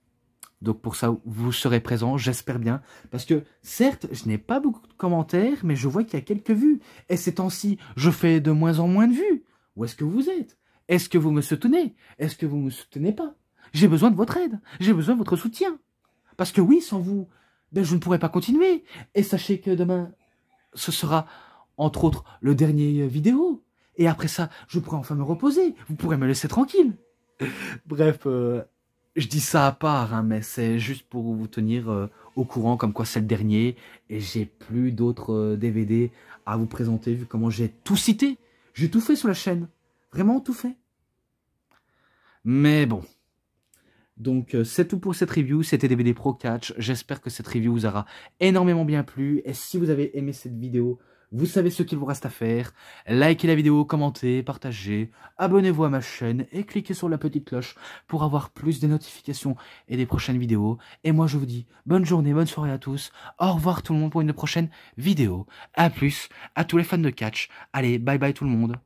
Donc pour ça, vous serez présents, j'espère bien. Parce que, certes, je n'ai pas beaucoup de commentaires, mais je vois qu'il y a quelques vues. Et ces temps-ci, je fais de moins en moins de vues. Où est-ce que vous êtes? Est-ce que vous me soutenez? Est-ce que vous ne me soutenez pas? J'ai besoin de votre aide. J'ai besoin de votre soutien. Parce que oui, sans vous, ben, je ne pourrais pas continuer. Et sachez que demain, ce sera, entre autres, le dernier vidéo. Et après ça, je pourrai enfin me reposer. Vous pourrez me laisser tranquille. Bref, je dis ça à part, hein, mais c'est juste pour vous tenir au courant, comme quoi c'est le dernier. Et j'ai plus d'autres DVD à vous présenter, vu comment j'ai tout cité. J'ai tout fait sur la chaîne. Vraiment tout fait. Mais bon. Donc, c'est tout pour cette review. C'était DVD Pro Catch. J'espère que cette review vous aura énormément bien plu. Et si vous avez aimé cette vidéo, vous savez ce qu'il vous reste à faire. Likez la vidéo, commentez, partagez, abonnez-vous à ma chaîne et cliquez sur la petite cloche pour avoir plus de notifications et des prochaines vidéos. Et moi, je vous dis bonne journée, bonne soirée à tous. Au revoir tout le monde pour une prochaine vidéo. A plus, à tous les fans de catch. Allez, bye bye tout le monde.